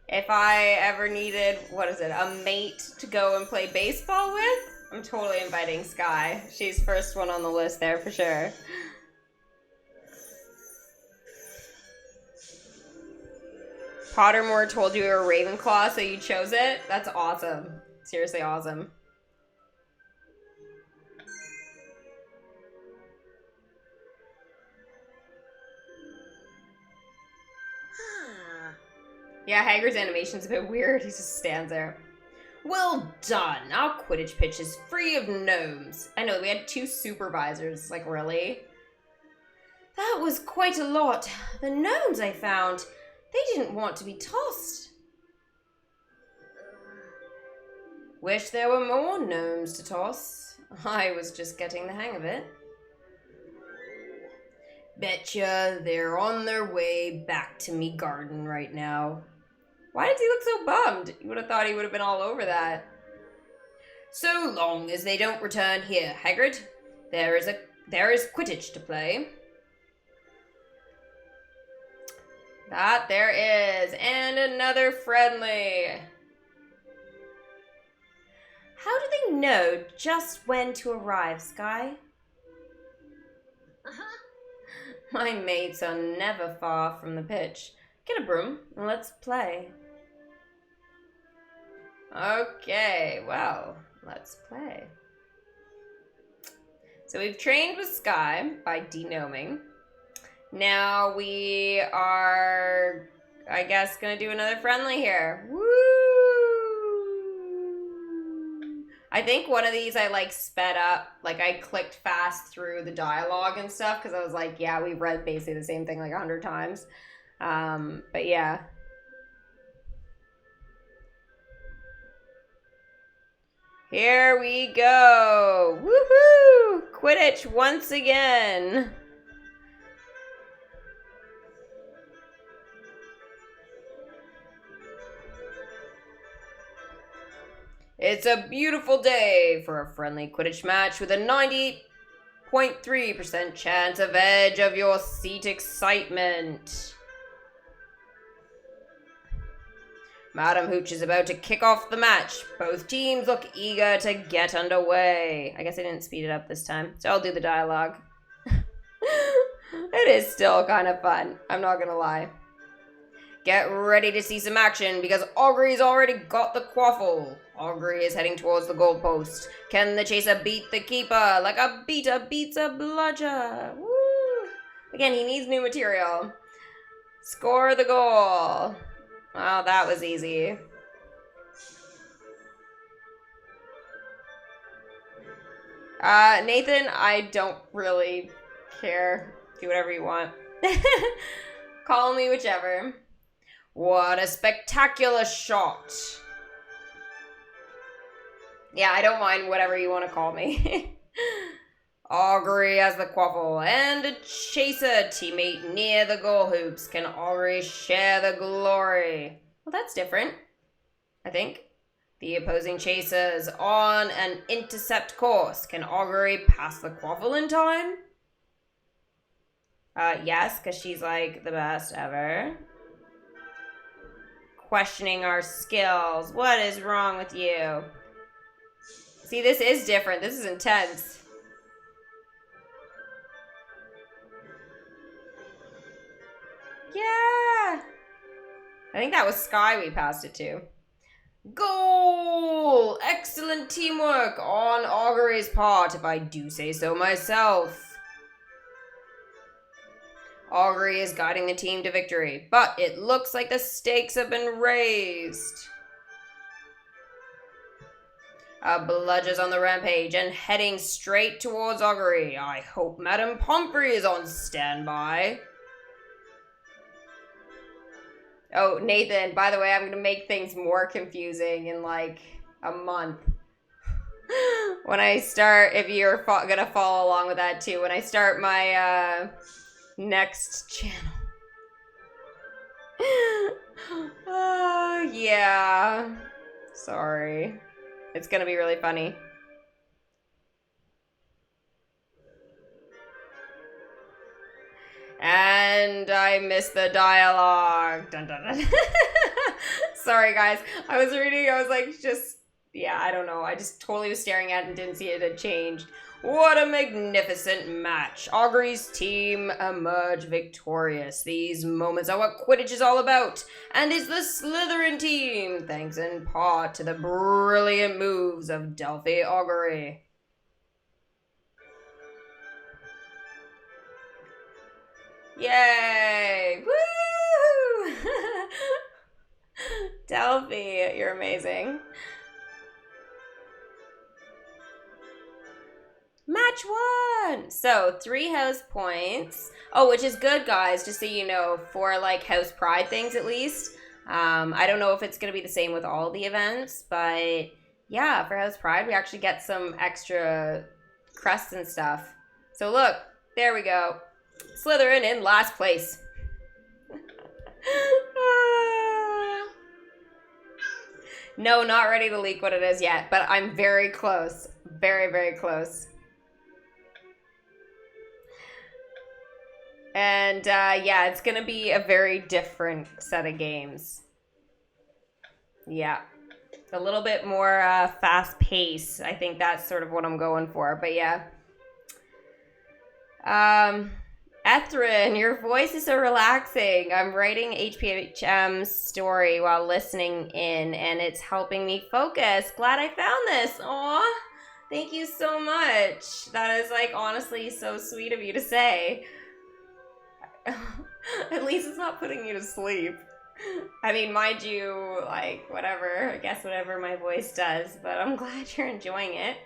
if I ever needed, a mate to go and play baseball with, I'm totally inviting Sky. She's first one on the list there for sure. Pottermore told you you were Ravenclaw, so you chose it? That's awesome. Seriously awesome. Yeah, Hagrid's animation's a bit weird. He just stands there. Well done. Our Quidditch pitch is free of gnomes. I know, we had 2 supervisors. Like, really? That was quite a lot. The gnomes I found, they didn't want to be tossed. Wish there were more gnomes to toss. I was just getting the hang of it. Betcha they're on their way back to me garden right now. Why does he look so bummed? You would have thought he would have been all over that. So long as they don't return here, Hagrid. There is Quidditch to play. That there is. And another friendly. How do they know just when to arrive, Sky? My mates are never far from the pitch. Get a broom and let's play. Okay, well, let's play. So we've trained with Sky by denoming. Now we are, I guess, gonna do another friendly here. Woo! I think one of these I like sped up, like I clicked fast through the dialogue and stuff because I was like, yeah, we've read basically the same thing like 100 times. But yeah. Here we go. Woohoo! Quidditch once again. It's a beautiful day for a friendly Quidditch match with a 90.3% chance of edge of your seat excitement. Madam Hooch is about to kick off the match. Both teams look eager to get underway. I guess I didn't speed it up this time, so I'll do the dialogue. It is still kind of fun, I'm not gonna lie. Get ready to see some action because Augury's already got the quaffle. Augury is heading towards the goalpost. Can the chaser beat the keeper like a beater beats a bludger? Woo! Again, he needs new material. Score the goal. Oh, that was easy. Nathan, I don't really care. Do whatever you want. Call me whichever. What a spectacular shot. Yeah, I don't mind whatever you want to call me. Augury as the quaffle and a chaser teammate near the goal hoops. Can Augury share the glory? Well, that's different, I think. The opposing chasers on an intercept course. Can Augury pass the quaffle in time? Yes, because she's like the best ever. Questioning our skills. What is wrong with you? See, this is different. This is intense. Yeah. I think that was Sky we passed it to. Goal! Excellent teamwork on Augury's part, if I do say so myself. Augury is guiding the team to victory, but it looks like the stakes have been raised. Bludger's on the rampage and heading straight towards Augury. I hope Madame Pomfrey is on standby. Oh, Nathan, by the way, I'm going to make things more confusing in like a month. When I start, if you're going to follow along with that too, when I start my next channel. Yeah. Sorry. It's going to be really funny. And I missed the dialogue. Dun, dun, dun. Sorry, guys. I was reading, I was like, yeah, I don't know. I just totally was staring at it and didn't see it had changed. What a magnificent match. Augury's team emerge victorious. These moments are what Quidditch is all about. And it's the Slytherin team, thanks in part to the brilliant moves of Delphi Augury. Yay! Woo! Delphi, you're amazing. Match 1! So, 3 house points. Oh, which is good, guys, just so you know, for, like, house pride things, at least. I don't know if it's going to be the same with all the events, but, yeah, for house pride, we actually get some extra crests and stuff. So, look, there we go. Slytherin in last place. No, not ready to leak what it is yet, but I'm very close. Very, very close. And, yeah, it's gonna be a very different set of games. Yeah. A little bit more, fast pace. I think that's sort of what I'm going for, but yeah. Ethrin, your voice is so relaxing. I'm writing HPHM's story while listening in, and it's helping me focus. Glad I found this. Aw, thank you so much. That is, like, honestly so sweet of you to say. At least it's not putting you to sleep. I mean, mind you, like, whatever. I guess whatever my voice does, but I'm glad you're enjoying it.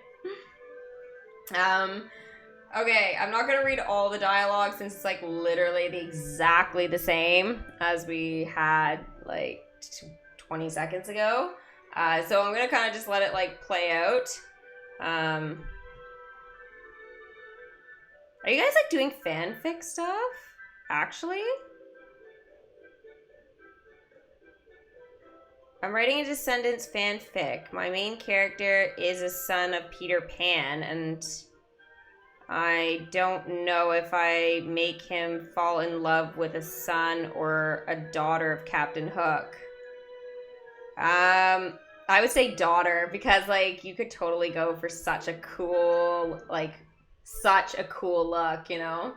Okay, I'm not going to read all the dialogue since it's, like, literally exactly the same as we had, like, 20 seconds ago. So I'm going to kind of just let it, like, play out. Are you guys, like, doing fanfic stuff? Actually? I'm writing a Descendants fanfic. My main character is a son of Peter Pan, and I don't know if I make him fall in love with a son or a daughter of Captain Hook. I would say daughter, because, like, you could totally go for such a cool, like, such a cool look, you know?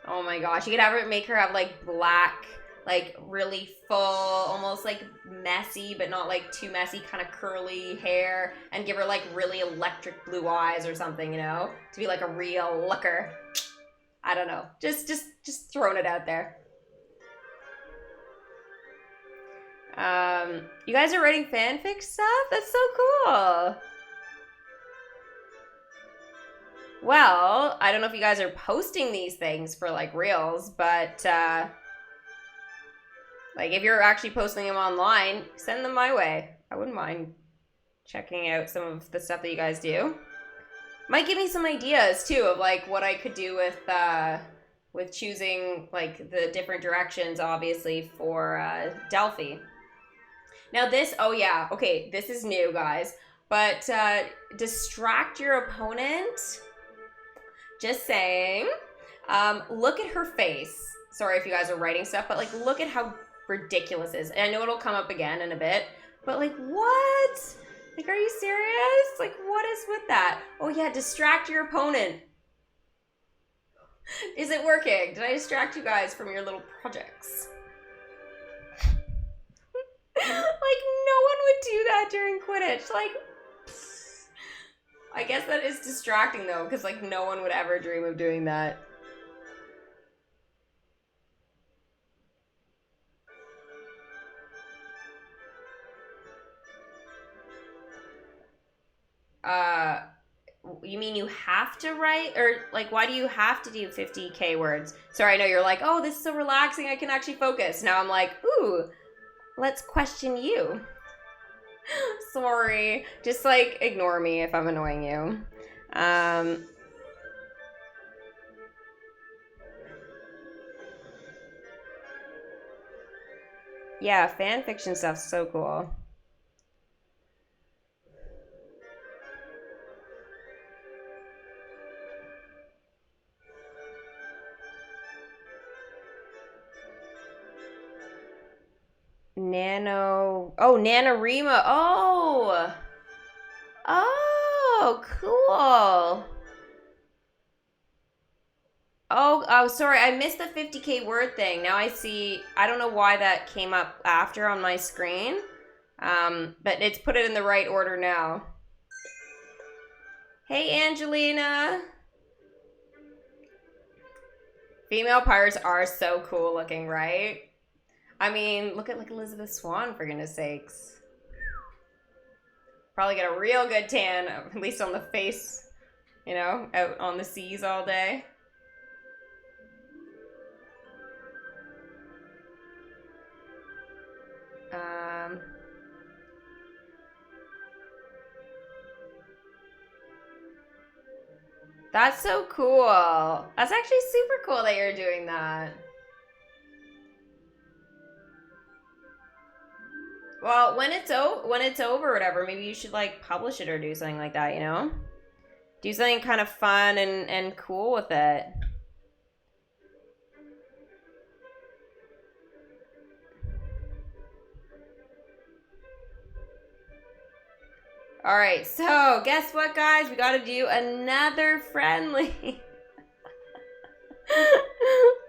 Oh my gosh, you could have her, make her have, like, black, like, really full, almost, like, messy, but not, like, too messy, kind of curly hair, and give her, like, really electric blue eyes or something, you know? To be, like, a real looker. I don't know. Just throwing it out there. You guys are writing fanfic stuff? That's so cool. Well, I don't know if you guys are posting these things for, like, reels, but, Like, if you're actually posting them online, send them my way. I wouldn't mind checking out some of the stuff that you guys do. Might give me some ideas, too, of, like, what I could do with choosing, like, the different directions, obviously, for Delphi. Now this, oh yeah, okay, this is new, guys. But distract your opponent. Just saying. Look at her face. Sorry if you guys are writing stuff, but, like, look at how ridiculous it is. And I know it'll come up again in a bit, but, like, what? Like, are you serious? Like, what is with that? Oh yeah, distract your opponent. Is it working? Did I distract you guys from your little projects? Like, no one would do that during Quidditch. Like, I guess that is distracting, though, because, like, no one would ever dream of doing that. You mean you have to write? Or, like, why do you have to do 50K words? Sorry, I know you're like, oh, this is so relaxing, I can actually focus. Now I'm like, ooh, let's question you. Sorry. Just, like, ignore me if I'm annoying you. Yeah, fan fiction stuff's so cool. NaNoWriMo. Oh, cool. Oh, sorry, I missed the 50K word thing. Now I see, I don't know why that came up after on my screen. But it's put it in the right order now. Hey, Angelina. Female pirates are so cool looking, right? I mean, look at, like, Elizabeth Swann, for goodness sakes. Probably get a real good tan, at least on the face, you know, out on the seas all day. That's so cool. That's actually super cool that you're doing that. Well, when it's over or whatever, maybe you should, like, publish it or do something like that, you know? Do something kind of fun and cool with it. All right, so guess what, guys? We got to do another friendly.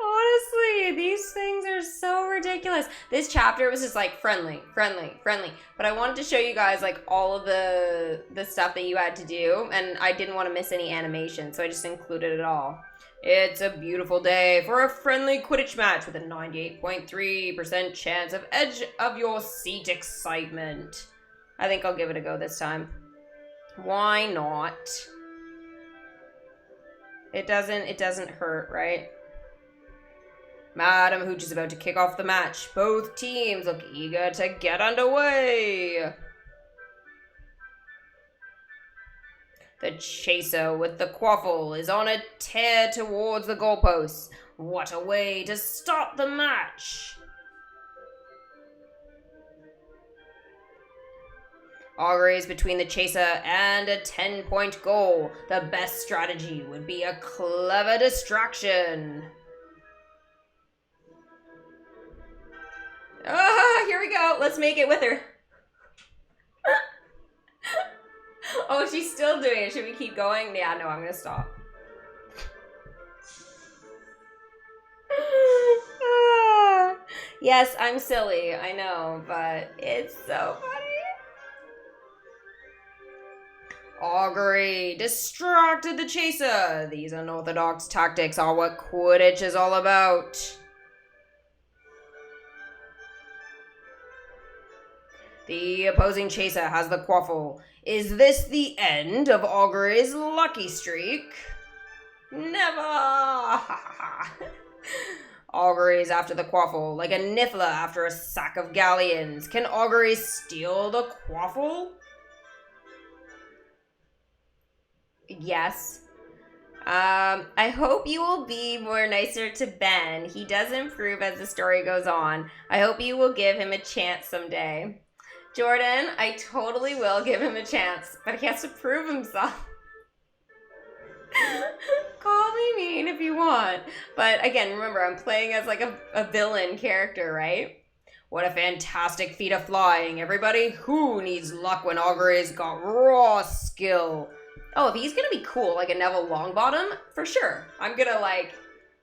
Honestly, these things are so ridiculous. This chapter was just like friendly. But I wanted to show you guys, like, all of the stuff that you had to do, and I didn't want to miss any animation, so I just included it all. It's a beautiful day for a friendly Quidditch match with a 98.3% chance of edge of your seat excitement. I think I'll give it a go this time. Why not? It doesn't hurt, right? Madam Hooch is about to kick off the match. Both teams look eager to get underway. The chaser with the quaffle is on a tear towards the goalposts. What a way to start the match! Auguries between the chaser and a 10-point goal. The best strategy would be a clever distraction. Ah, here we go. Let's make it with her. Oh, she's still doing it. Should we keep going? Yeah, no, I'm gonna stop. Yes, I'm silly, I know, but it's so funny. Augury distracted the chaser. These unorthodox tactics are what Quidditch is all about. The opposing chaser has the quaffle. Is this the end of Augury's lucky streak? Never! Auguries after the quaffle, like a Niffler after a sack of galleons. Can auguries steal the quaffle? Yes. I hope you will be more nicer to Ben. He does improve as the story goes on. I hope you will give him a chance someday. Jordan, I totally will give him a chance, but he has to prove himself. Call me mean if you want. But again, remember, I'm playing as like a villain character, right? What a fantastic feat of flying, everybody. Who needs luck when Augury's got raw skill? Oh, if he's gonna be cool, like a Neville Longbottom, for sure. I'm gonna, like,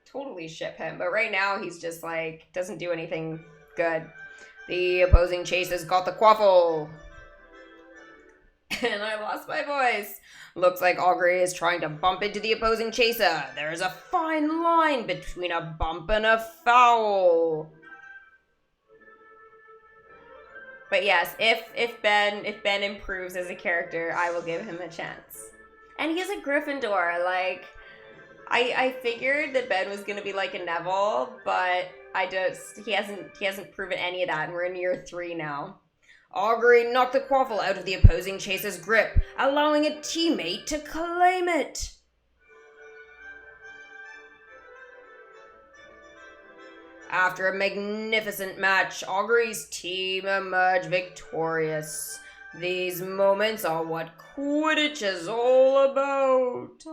totally ship him. But right now, he's just, like, doesn't do anything good. The opposing chase has got the quaffle. And I lost my voice. Looks like Augury is trying to bump into the opposing chaser. There is a fine line between a bump and a foul. But yes, if Ben improves as a character, I will give him a chance. And he's a Gryffindor. Like, I figured that Ben was gonna be like a Neville, but he hasn't proven any of that, and we're in year 3 now. Augury knocked the quaffle out of the opposing chaser's grip, allowing a teammate to claim it. After a magnificent match, Augury's team emerged victorious. These moments are what Quidditch is all about.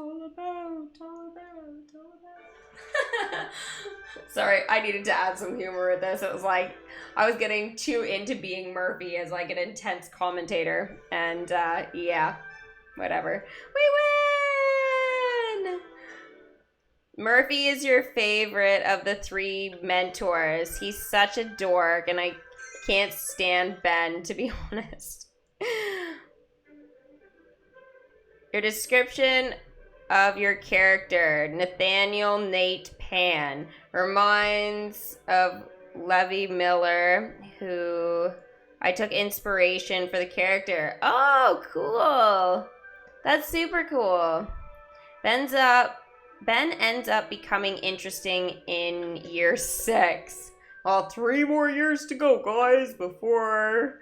Sorry, I needed to add some humor with this. It was like, I was getting too into being Murphy as like an intense commentator. And yeah, whatever. We win! Murphy is your favorite of the 3 mentors. He's such a dork, and I can't stand Ben, to be honest. Your description of your character, Nathaniel Nate Pan, reminds of Levi Miller, who I took inspiration for the character. Oh, cool. That's super cool. Ben ends up becoming interesting in year 6. Well, 3 more years to go, guys, before,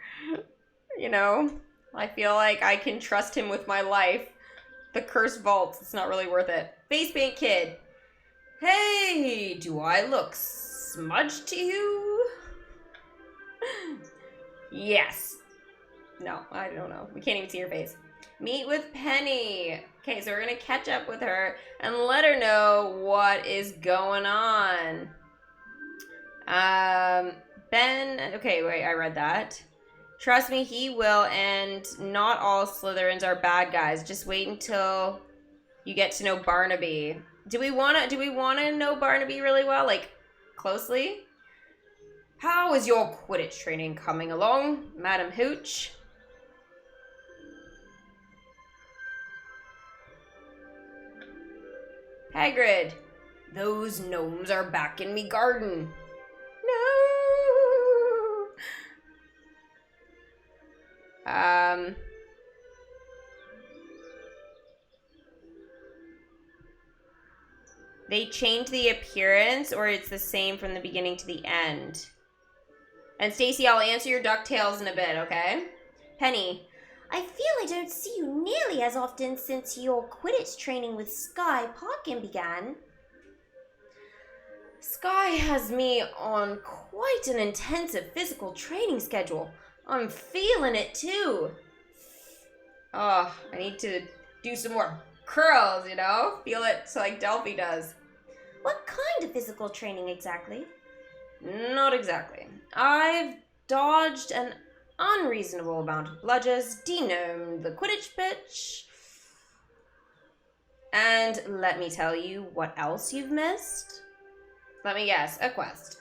you know, I feel like I can trust him with my life. The cursed vaults, it's not really worth it. Face paint kid. Hey, do I look smudged to you? Yes. No, I don't know. We can't even see her face. Meet with Penny. Okay, so we're gonna catch up with her and let her know what is going on. Ben, okay, wait, I read that. Trust me, he will, and not all Slytherins are bad guys. Just wait until you get to know Barnaby. Do we wanna know Barnaby really well, like closely? How is your Quidditch training coming along, Madam Hooch? Hagrid, those gnomes are back in me garden. No. They change the appearance, or it's the same from the beginning to the end. And Stacy, I'll answer your DuckTales in a bit, okay? Penny, I feel I don't see you nearly as often since your Quidditch training with Skye Parkin began. Skye has me on quite an intensive physical training schedule. I'm feeling it too. Oh, I need to do some more curls, you know? Feel it like Delphi does. What kind of physical training exactly? Not exactly. I've dodged an unreasonable amount of bludgers, degnomed the Quidditch pitch. And let me tell you what else you've missed. Let me guess, a quest.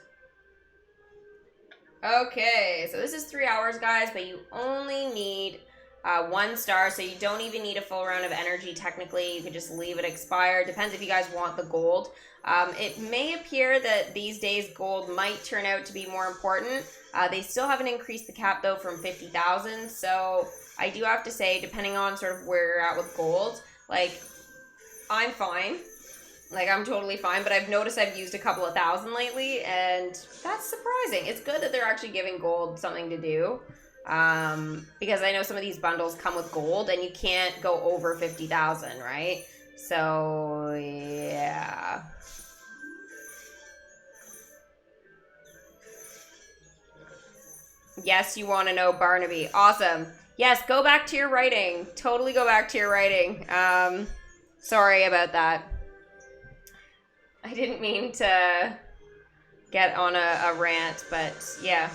Okay, so this is 3 hours, guys, but you only need 1 star, so you don't even need a full round of energy, technically. You could just leave it expire. Depends if you guys want the gold. It may appear that these days gold might turn out to be more important. They still haven't increased the cap, though, from 50,000, so I do have to say, depending on sort of where you're at with gold, like, I'm fine. Like, I'm totally fine, but I've noticed I've used a couple of thousand lately, and that's surprising. It's good that they're actually giving gold something to do, because I know some of these bundles come with gold, and you can't go over 50,000, right? So, yeah. Yes, you want to know Barnaby. Awesome. Yes, go back to your writing. Totally go back to your writing. Sorry about that. I didn't mean to get on a rant, but yeah.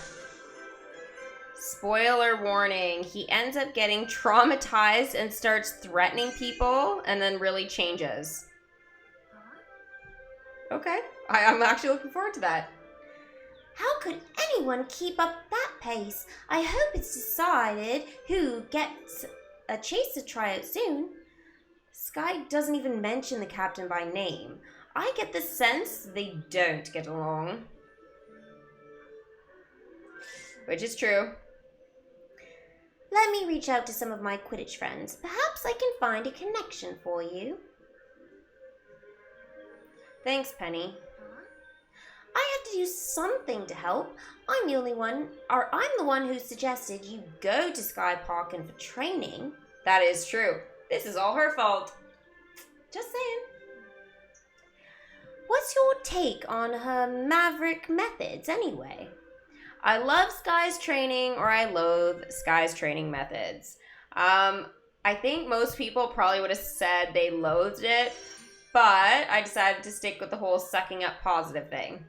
Spoiler warning, he ends up getting traumatized and starts threatening people and then really changes. Okay, I'm actually looking forward to that. How could anyone keep up that pace? I hope it's decided who gets a chaser tryout soon. Sky doesn't even mention the captain by name. I get the sense they don't get along. Which is true. Let me reach out to some of my Quidditch friends. Perhaps I can find a connection for you. Thanks, Penny. I have to do something to help. I'm the one who suggested you go to Sky Parkin for training. That is true. This is all her fault. Just saying. What's your take on her maverick methods anyway? I love Sky's training, or I loathe Sky's training methods. I think most people probably would have said they loathed it, but I decided to stick with the whole sucking up positive thing.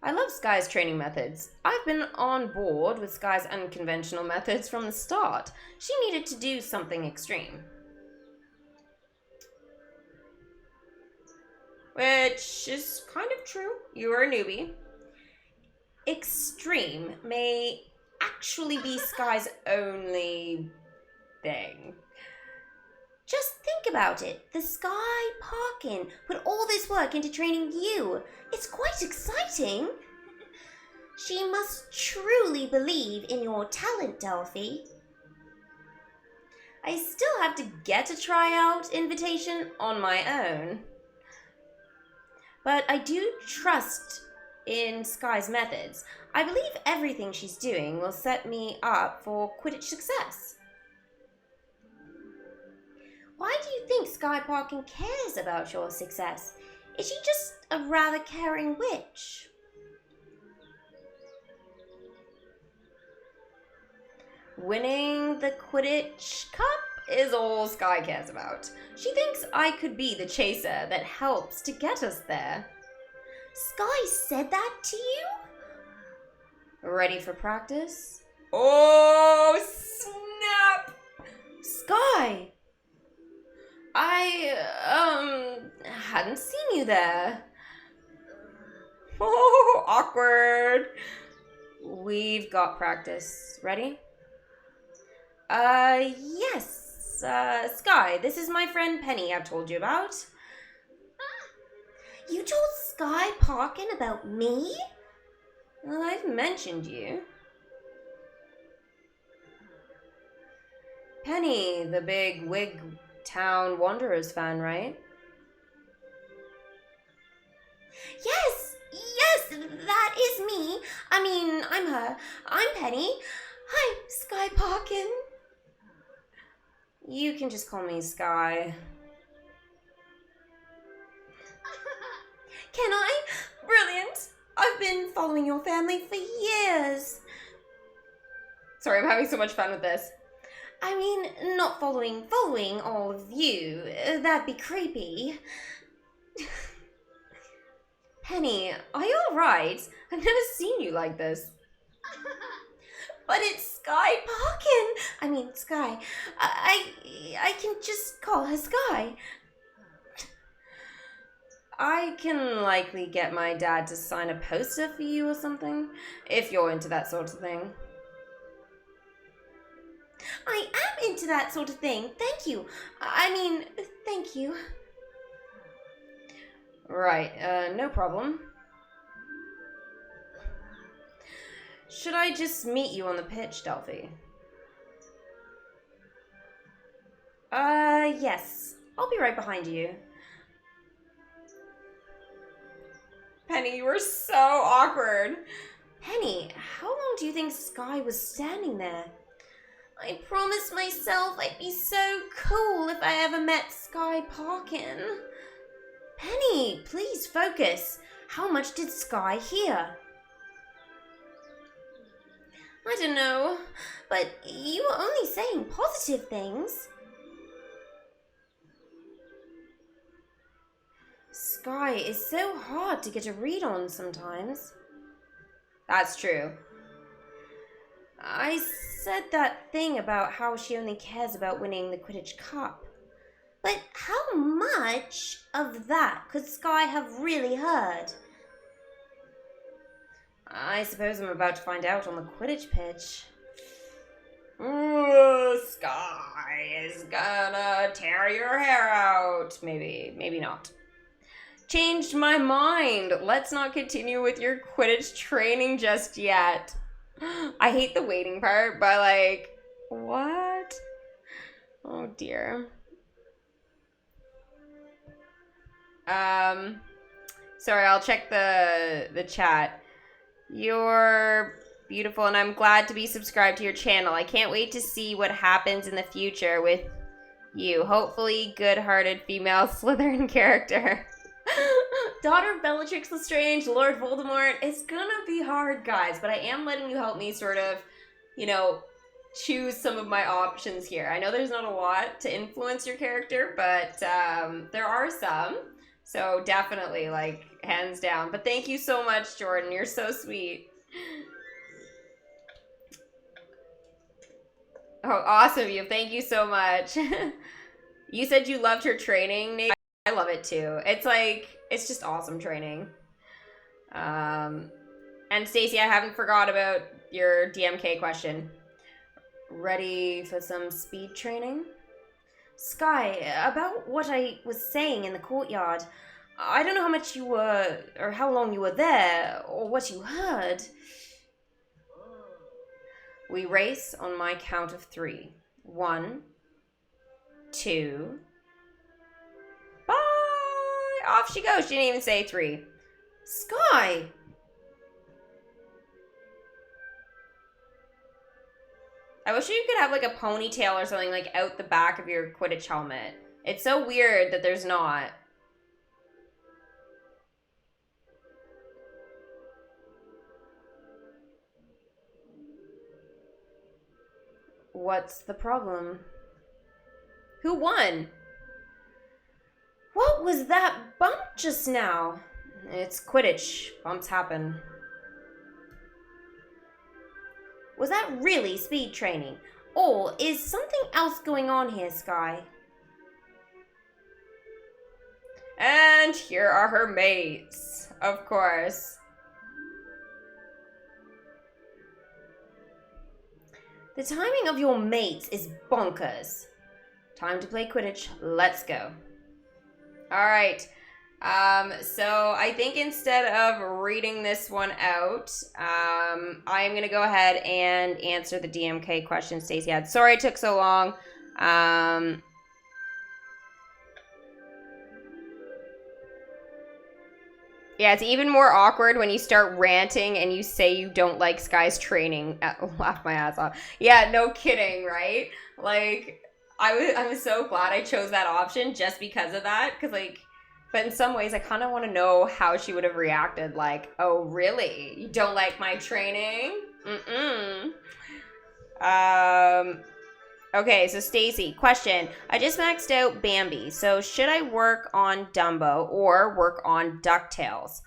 I love Sky's training methods. I've been on board with Sky's unconventional methods from the start. She needed to do something extreme. Which is kind of true. You are a newbie. Extreme may actually be Sky's only thing. Just think about it. The Sky Parkin put all this work into training you. It's quite exciting. She must truly believe in your talent, Delphi. I still have to get a tryout invitation on my own. But I do trust in Sky's methods. I believe everything she's doing will set me up for Quidditch success. Why do you think Sky Parkin cares about your success? Is she just a rather caring witch? Winning the Quidditch Cup is all Sky cares about. She thinks I could be the chaser that helps to get us there. Sky said that to you? Ready for practice? Oh, snap! Sky! I, hadn't seen you there. Oh, awkward. We've got practice. Ready? Yes. Sky, this is my friend Penny I've told you about. You told Sky Parkin about me? Well, I've mentioned you. Penny, the big Wig Town Wanderers fan, right? Yes, that is me. I mean, I'm her. I'm Penny. Hi, Sky Parkin. You can just call me Sky. Can I? Brilliant. I've been following your family for years. Sorry, I'm having so much fun with this. I mean, not following all of you. That'd be creepy. Penny, are you alright? I've never seen you like this. But it's Sky Parkin. I mean, Sky. I can just call her Sky. I can likely get my dad to sign a poster for you or something, if you're into that sort of thing. I am into that sort of thing. Thank you. I mean, thank you. Right, no problem. Should I just meet you on the pitch, Delphi? Yes. I'll be right behind you. Penny, you were so awkward. Penny, how long do you think Sky was standing there? I promised myself I'd be so cool if I ever met Sky Parkin. Penny, please focus. How much did Sky hear? I don't know, but you were only saying positive things. Sky is so hard to get a read on sometimes. That's true. I said that thing about how she only cares about winning the Quidditch Cup. But how much of that could Sky have really heard? I suppose I'm about to find out on the Quidditch pitch. Ooh, Sky is gonna tear your hair out. Maybe not. Changed my mind. Let's not continue with your Quidditch training just yet. I hate the waiting part, but like, what? Oh dear. Sorry, I'll check the chat. You're beautiful, and I'm glad to be subscribed to your channel. I can't wait to see what happens in the future with you. Hopefully, good-hearted female Slytherin character. Daughter of Bellatrix Lestrange, Lord Voldemort. It's gonna be hard, guys, but I am letting you help me sort of, you know, choose some of my options here. I know there's not a lot to influence your character, but there are some. So definitely, like, hands down. But thank you so much, Jordan. You're so sweet. Oh, awesome, you. Thank you so much. You said you loved her training, Nate. I love it too. It's like, it's just awesome training. And Stacey, I haven't forgot about your DMK question. Ready for some speed training? Sky, about what I was saying in the courtyard. I don't know how much you were, or how long you were there, or what you heard. We race on my count of 3. 1, 2... Bye! Off she goes. She didn't even say 3. Sky! I wish you could have like a ponytail or something like out the back of your Quidditch helmet. It's so weird that there's not. What's the problem? Who won? What was that bump just now? It's Quidditch. Bumps happen. Was that really speed training? Or is something else going on here, Sky? And here are her mates, of course. The timing of your mates is bonkers. Time to play Quidditch. Let's go. All right. So I think instead of reading this one out, I'm going to go ahead and answer the DMK question Stacey had. Sorry it took so long. Yeah, it's even more awkward when you start ranting and you say you don't like Sky's training. Laugh my ass off. Yeah, no kidding, right? Like, I was so glad I chose that option just because of that. Because, like, but in some ways, I kind of want to know how she would have reacted. Like, oh, really? You don't like my training? Okay, so Stacey, question. I just maxed out Bambi, so should I work on Dumbo or work on DuckTales?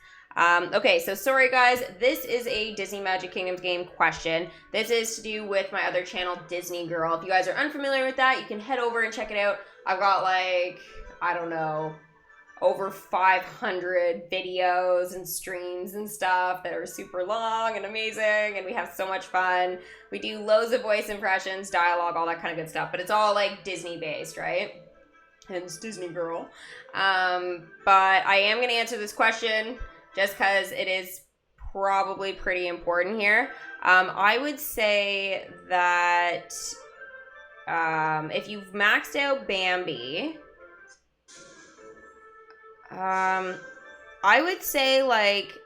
Okay, so sorry guys, this is a Disney Magic Kingdoms game question. This is to do with my other channel, Disney Girl. If you guys are unfamiliar with that, you can head over and check it out. I've got like, I don't know, over 500 videos and streams and stuff that are super long and amazing, and we have so much fun. We do loads of voice impressions, dialogue, all that kind of good stuff, but it's all like Disney based, right? Hence Disney Girl. But I am going to answer this question just because it is probably pretty important here. I would say that if you've maxed out Bambi, I would say, like,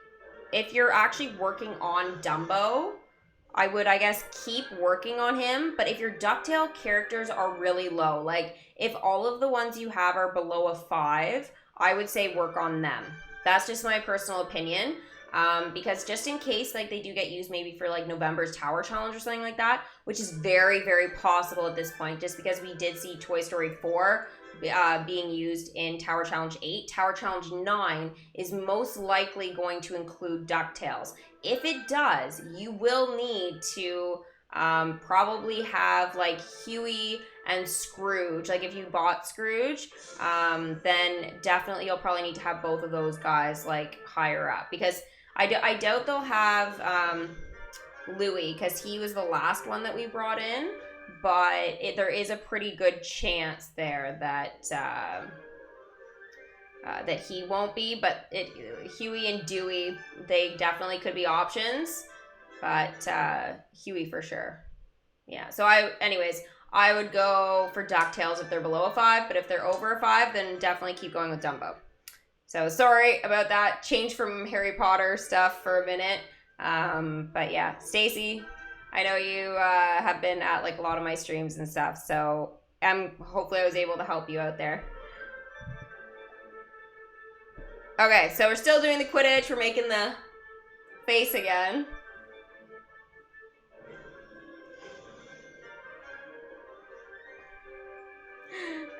if you're actually working on Dumbo, I would, I guess, keep working on him. But if your DuckTale characters are really low, like, if all of the ones you have are below a 5, I would say work on them. That's just my personal opinion. Because just in case, like, they do get used maybe for, like, November's Tower Challenge or something like that, which is very, very possible at this point, just because we did see Toy Story 4 being used in Tower Challenge 8. Tower Challenge 9 is most likely going to include DuckTales. If it does, you will need to probably have, like, Huey and Scrooge. Like, if you bought Scrooge, then definitely you'll probably need to have both of those guys, like, higher up. Because I doubt they'll have Louis, because he was the last one that we brought in. But there is a pretty good chance there that that he won't be. But Huey and Dewey, they definitely could be options. But Huey for sure. Yeah. So anyways, I would go for DuckTales if they're below a 5. But if they're over a 5, then definitely keep going with Dumbo. So sorry about that. Change from Harry Potter stuff for a minute. But yeah, Stacy, I know you have been at, like, a lot of my streams and stuff, so hopefully I was able to help you out there. Okay, so we're still doing the Quidditch. We're making the face again.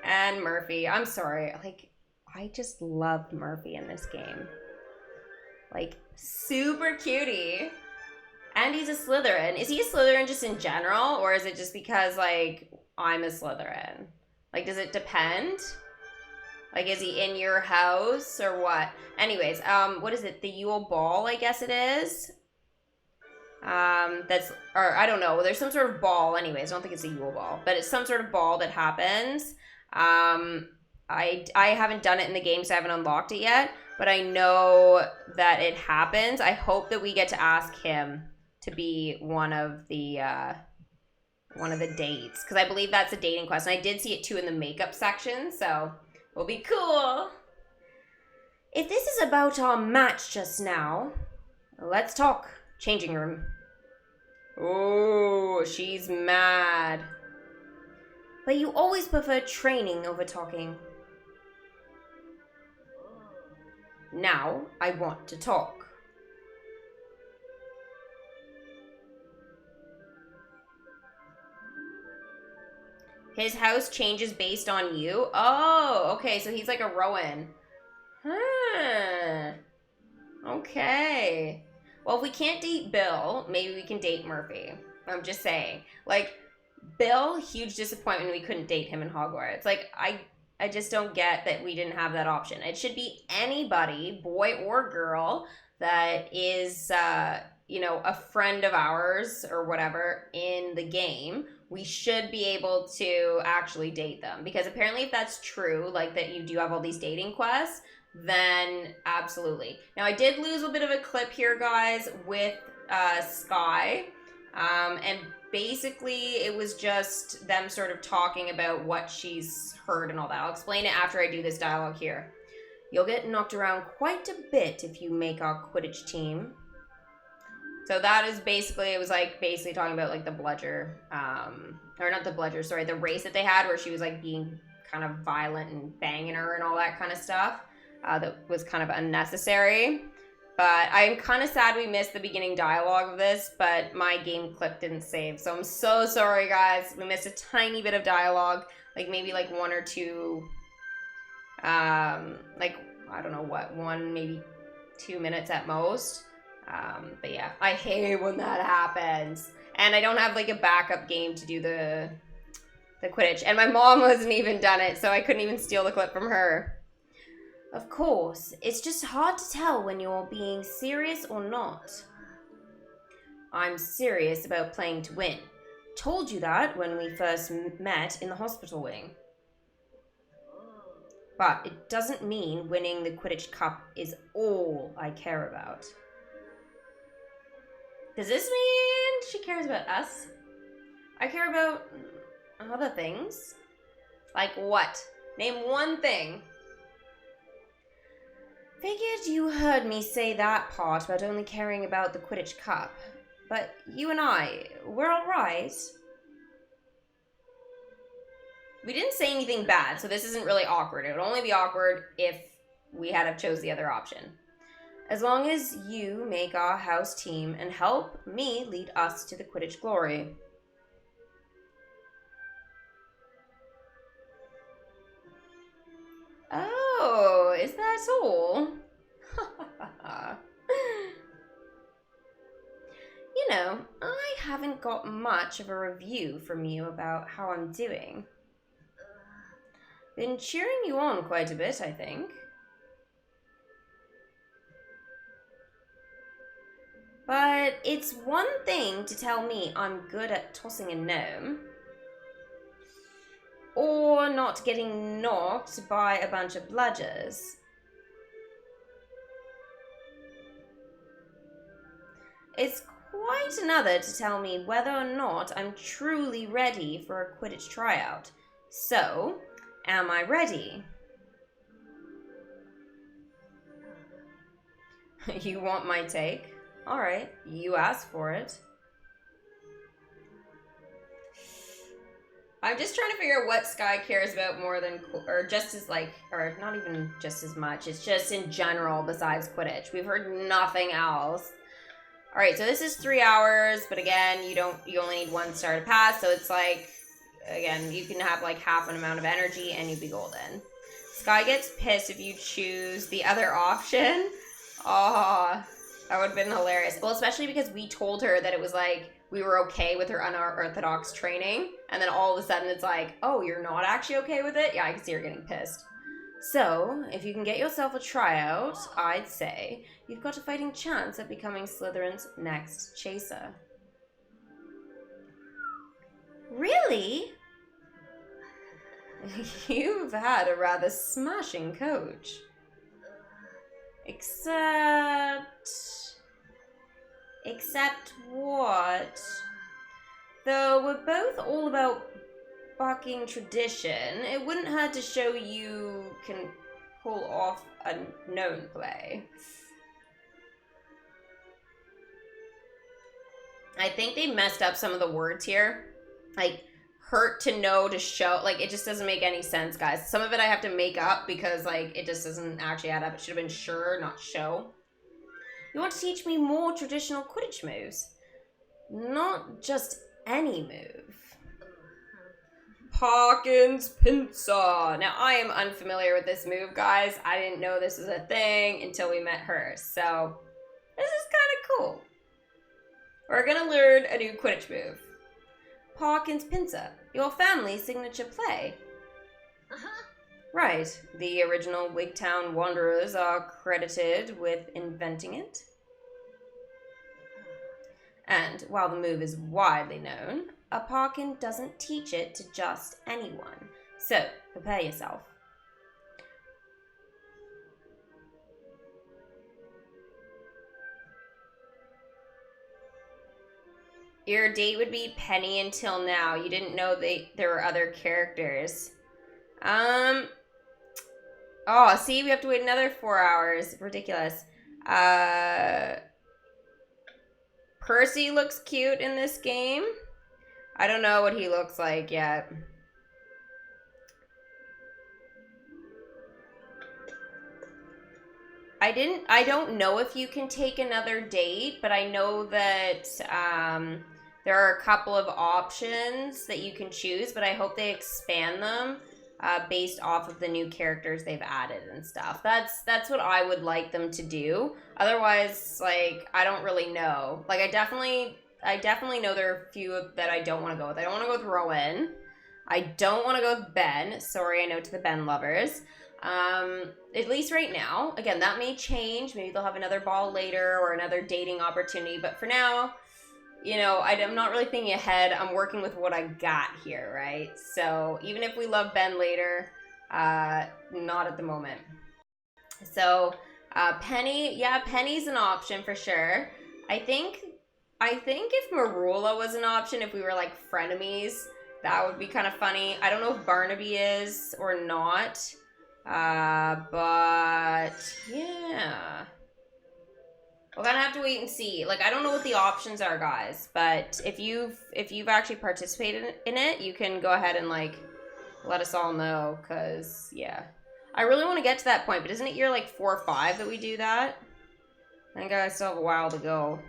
And Murphy. I'm sorry. Like, I just loved Murphy in this game. Like, super cutie. And he's a Slytherin. Is he a Slytherin just in general? Or is it just because, like, I'm a Slytherin? Like, does it depend? Like, is he in your house or what? Anyways, what is it? The Yule Ball, I guess it is. Or I don't know. There's some sort of ball anyways. I don't think it's a Yule Ball. But it's some sort of ball that happens. I haven't done it in the game, so I haven't unlocked it yet. But I know that it happens. I hope that we get to ask him to be one of the dates, because I believe that's a dating quest. And I did see it too in the makeup section, so it'll be cool. If this is about our match just now, let's talk. Changing room. Oh, she's mad. But you always prefer training over talking. Now I want to talk. His house changes based on you? Oh, okay, so he's like a Rowan. Huh. Okay. Well, if we can't date Bill, maybe we can date Murphy. I'm just saying. Like, Bill, huge disappointment we couldn't date him in Hogwarts. Like, I just don't get that we didn't have that option. It should be anybody, boy or girl, that is, you know, a friend of ours or whatever in the game. We should be able to actually date them. Because apparently if that's true, like that you do have all these dating quests, then absolutely. Now, I did lose a bit of a clip here, guys, with Sky. And basically, it was just them sort of talking about what she's heard and all that. I'll explain it after I do this dialogue here. You'll get knocked around quite a bit if you make our Quidditch team. So that is basically, it was like basically talking about like the bludger, or not the bludger, sorry, the race that they had where she was like being kind of violent and banging her and all that kind of stuff. That was kind of unnecessary. But I'm kind of sad we missed the beginning dialogue of this, but my game clip didn't save. So I'm so sorry, guys. We missed a tiny bit of dialogue, like maybe like 1 or 2, like, I don't know what, 1, maybe 2 minutes at most. But yeah, I hate when that happens. And I don't have like a backup game to do the Quidditch. And my mom hasn't even done it, so I couldn't even steal the clip from her. Of course, it's just hard to tell when you're being serious or not. I'm serious about playing to win. Told you that when we first met in the hospital wing. But it doesn't mean winning the Quidditch Cup is all I care about. Does this mean she cares about us? I care about other things. Like what? Name one thing. Figured you heard me say that part about only caring about the Quidditch Cup. But you and we're alright. We didn't say anything bad, so this isn't really awkward. It would only be awkward if we had have chose the other option. As long as you make our house team and help me lead us to the Quidditch glory. Oh, is that all? You know, I haven't got much of a review from you about how I'm doing. Been cheering you on quite a bit, I think. But it's one thing to tell me I'm good at tossing a gnome, or not getting knocked by a bunch of bludgers. It's quite another to tell me whether or not I'm truly ready for a Quidditch tryout. So, am I ready? You want my take? Alright, you asked for it. I'm just trying to figure out what Sky cares about more than, or just as like, or not even just as much. It's just in general besides Quidditch. We've heard nothing else. All right, so this is 3 hours, but again, you only need 1 star to pass. So it's like, again, you can have like half an amount of energy and you'd be golden. Sky gets pissed if you choose the other option. Oh, that would have been hilarious. Well, especially because we told her that it was like, we were okay with her unorthodox training. And then all of a sudden it's like, oh, you're not actually okay with it? Yeah, I can see her getting pissed. So, if you can get yourself a tryout, I'd say you've got a fighting chance at becoming Slytherin's next chaser. Really? You've had a rather smashing coach. Except what? Though we're both all about bucking tradition, it wouldn't hurt to show you can pull off a known play. I think they messed up some of the words here. Like, hurt to know to show. Like, it just doesn't make any sense, guys. Some of it I have to make up because, like, it just doesn't actually add up. It should have been sure, not show. You want to teach me more traditional Quidditch moves? Not just any move. PARKIN'S PINCER. Now, I am unfamiliar with this move, guys. I didn't know this was a thing until we met her. So, this is kind of cool. We're going to learn a new Quidditch move. PARKIN'S PINCER. Your family's signature play. Right. The original Wigtown Wanderers are credited with inventing it. And while the move is widely known, a Parkin doesn't teach it to just anyone. So, prepare yourself. Your date would be Penny until now. You didn't know there were other characters. Oh, see, we have to wait another 4 hours. Ridiculous. Percy looks cute in this game. I don't know what he looks like yet. I don't know if you can take another date, but I know that there are a couple of options that you can choose, but I hope they expand them based off of the new characters they've added and stuff. That's what I would like them to do. Otherwise, like, I don't really know. Like, I definitely know there are a few that I don't want to go with. I don't want to go with Rowan. I don't want to go with Ben. Sorry, I know to the Ben lovers. At least right now. Again, that may change. Maybe they'll have another ball later or another dating opportunity. But for now, you know, I'm not really thinking ahead. I'm working with what I got here, right? So even if we love Ben later, not at the moment. So Penny, yeah, Penny's an option for sure. I think if Marula was an option, if we were like frenemies, that would be kind of funny. I don't know if Barnaby is or not. But yeah. We're gonna have to wait and see. Like, I don't know what the options are, guys, but if you've actually participated in it, you can go ahead and like let us all know, because yeah. I really want to get to that point, but isn't it year like 4 or 5 that we do that? I think I still have a while to go.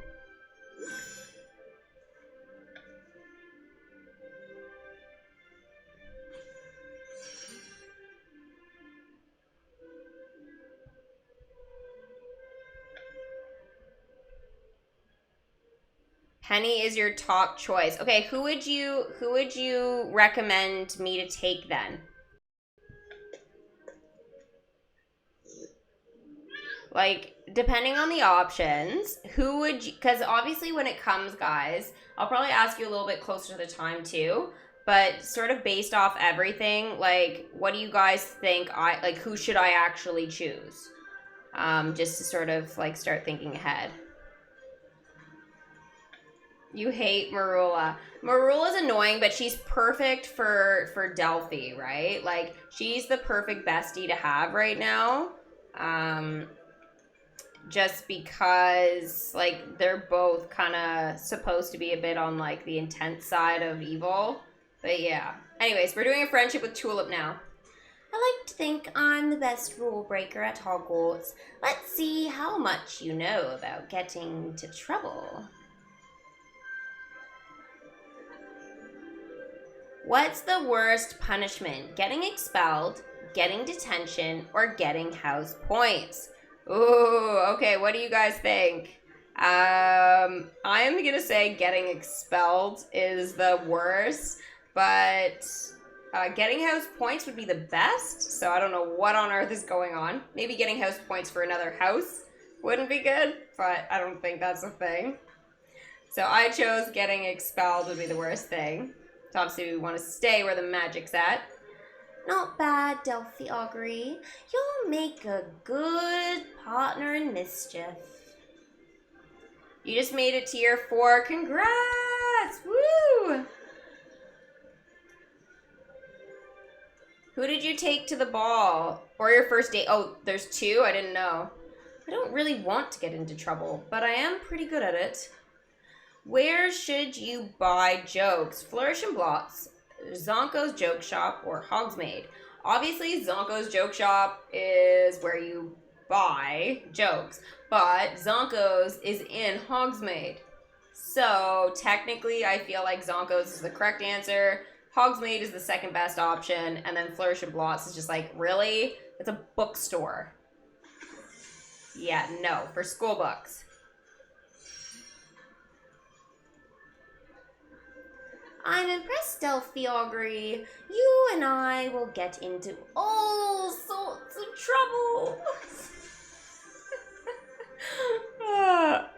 Penny is your top choice. Okay, who would you recommend me to take then? Like, depending on the options, who would you, because obviously when it comes, guys, I'll probably ask you a little bit closer to the time too, but sort of based off everything, like, what do you guys think who should I actually choose? Just to sort of like start thinking ahead. You hate Marula. Marula's annoying, but she's perfect for Delphi, right? Like, she's the perfect bestie to have right now. Just because, like, they're both kind of supposed to be a bit on, like, the intense side of evil. But, yeah. Anyways, we're doing a friendship with Tulip now. I like to think I'm the best rule breaker at Hogwarts. Let's see how much you know about getting into trouble. What's the worst punishment? Getting expelled, getting detention, or getting house points? Ooh, okay, what do you guys think? I'm gonna say getting expelled is the worst, but getting house points would be the best, so I don't know what on earth is going on. Maybe getting house points for another house wouldn't be good, but I don't think that's a thing. So I chose getting expelled would be the worst thing. So obviously we want to stay where the magic's at. Not bad, Delphi Diggory. You'll make a good partner in mischief. You just made it to year 4. Congrats! Woo! Who did you take to the ball? Or your first date? Oh, there's 2? I didn't know. I don't really want to get into trouble, but I am pretty good at it. Where should you buy jokes? Flourish and Blots, Zonko's Joke Shop, or Hogsmeade? Obviously, Zonko's Joke Shop is where you buy jokes, but Zonko's is in Hogsmeade. So, technically, I feel like Zonko's is the correct answer. Hogsmeade is the second best option, and then Flourish and Blots is just like, really? It's a bookstore. Yeah, no, for school books. I'm impressed, Delphi Diggory. You and I will get into all sorts of trouble.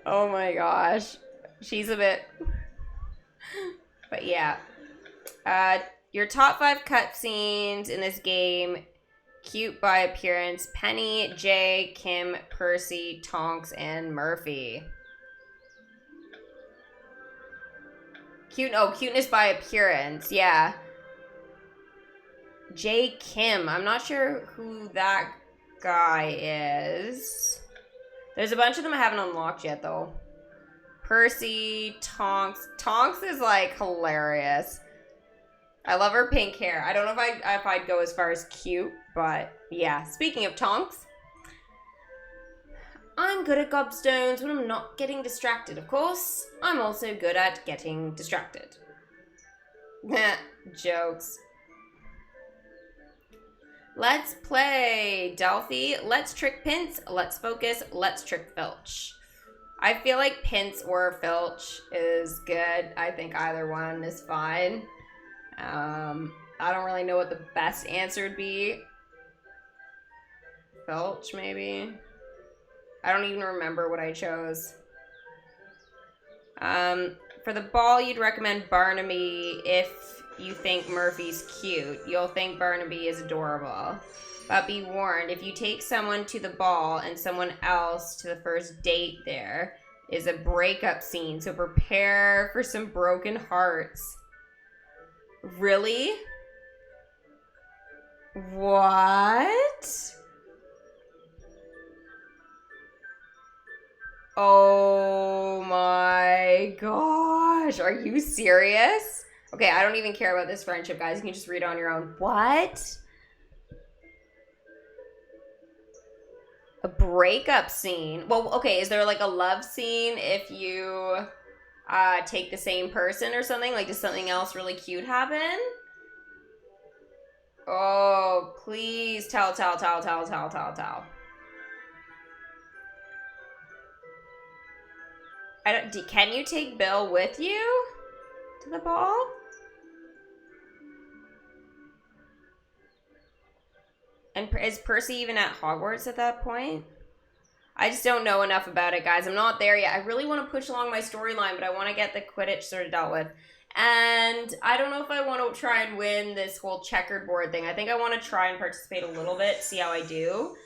Oh my gosh. She's a bit... But yeah. Your top 5 cutscenes in this game. Cute by appearance. Penny, Jay, Kim, Percy, Tonks, and Murphy. Cuteness by appearance, yeah. J. Kim. I'm not sure who that guy is. There's a bunch of them I haven't unlocked yet, though. Percy, Tonks. Tonks is, like, hilarious. I love her pink hair. I don't know if I'd go as far as cute, but yeah. Speaking of Tonks, I'm good at gobstones when I'm not getting distracted, of course. I'm also good at getting distracted. Jokes. Let's play, Delphi. Let's trick Pince. Let's focus. Let's trick Filch. I feel like Pince or Filch is good. I think either one is fine. I don't really know what the best answer would be. Filch, maybe? I don't even remember what I chose. For the ball, you'd recommend Barnaby if you think Murphy's cute. You'll think Barnaby is adorable. But be warned, if you take someone to the ball and someone else to the first date, there is a breakup scene. So prepare for some broken hearts. Really? What? Oh my gosh. Are you serious? Okay, I don't even care about this friendship, guys. You can just read it on your own. What? A breakup scene. Well, okay, is there like a love scene if you take the same person or something? Like, does something else really cute happen? Oh, please tell. Can you take Bill with you to the ball? And is Percy even at Hogwarts at that point? I just don't know enough about it, guys. I'm not there yet. I really want to push along my storyline, but I want to get the Quidditch sort of dealt with. And I don't know if I want to try and win this whole checkered board thing. I think I want to try and participate a little bit, see how I do.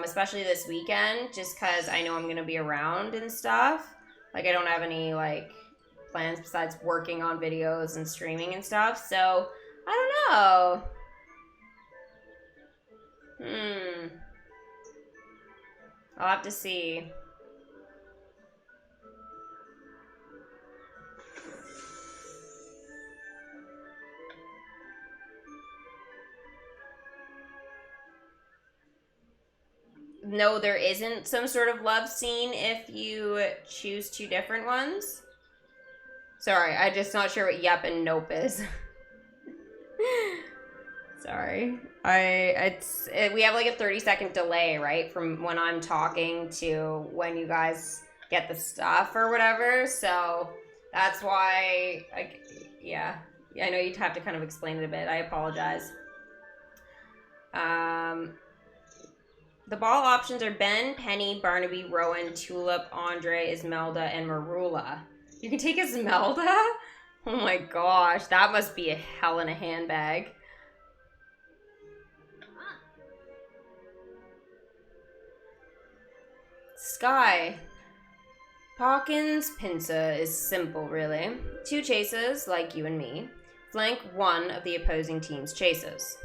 Especially this weekend, just because I know I'm going to be around and stuff. Like, I don't have any, like, plans besides working on videos and streaming and stuff. So, I don't know. I'll have to see. No, there isn't some sort of love scene if you choose two different ones. Sorry, I'm just not sure what yep and nope is. Sorry. We have like a 30-second delay, right? From when I'm talking to when you guys get the stuff or whatever. So that's why, yeah, I know you'd have to kind of explain it a bit. I apologize. The ball options are Ben, Penny, Barnaby, Rowan, Tulip, Andre, Esmelda, and Marula. You can take Esmelda? Oh my gosh, that must be a hell in a handbag. Sky. PARKIN'S PINCER is simple, really. Two chasers, like you and me, flank one of the opposing team's chasers.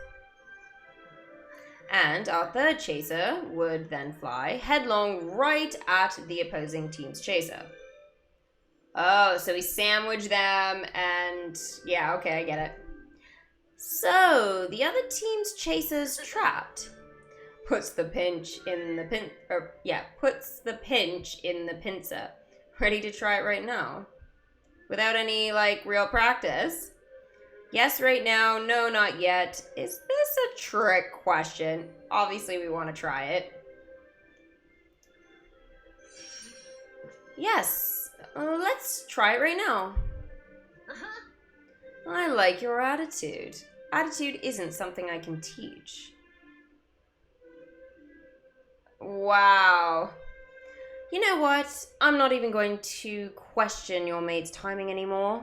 And our third chaser would then fly headlong right at the opposing team's chaser. Oh, so we sandwich them and... yeah, okay, I get it. So, the other team's chaser's trapped. Puts the pinch in the pincer. Ready to try it right now. Without any, like, real practice. Yes, right now. No, not yet. Is this a trick question? Obviously, we want to try it. Yes. Let's try it right now. I like your attitude. Attitude isn't something I can teach. Wow. You know what? I'm not even going to question your mate's timing anymore.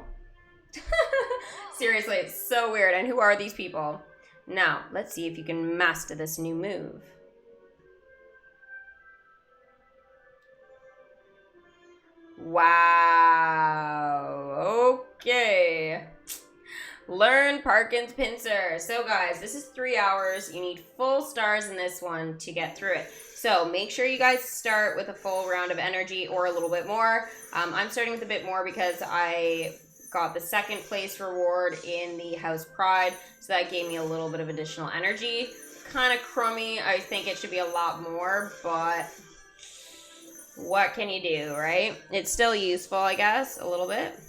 Seriously, it's so weird. And who are these people? Now, let's see if you can master this new move. Wow. Okay. Learn PARKIN'S PINCER. So guys, this is 3 hours. You need full stars in this one to get through it. So make sure you guys start with a full round of energy or a little bit more. I'm starting with a bit more because I got the second place reward in the House Pride. So that gave me a little bit of additional energy. Kind of crummy. I think it should be a lot more, but what can you do, right? It's still useful, I guess, a little bit.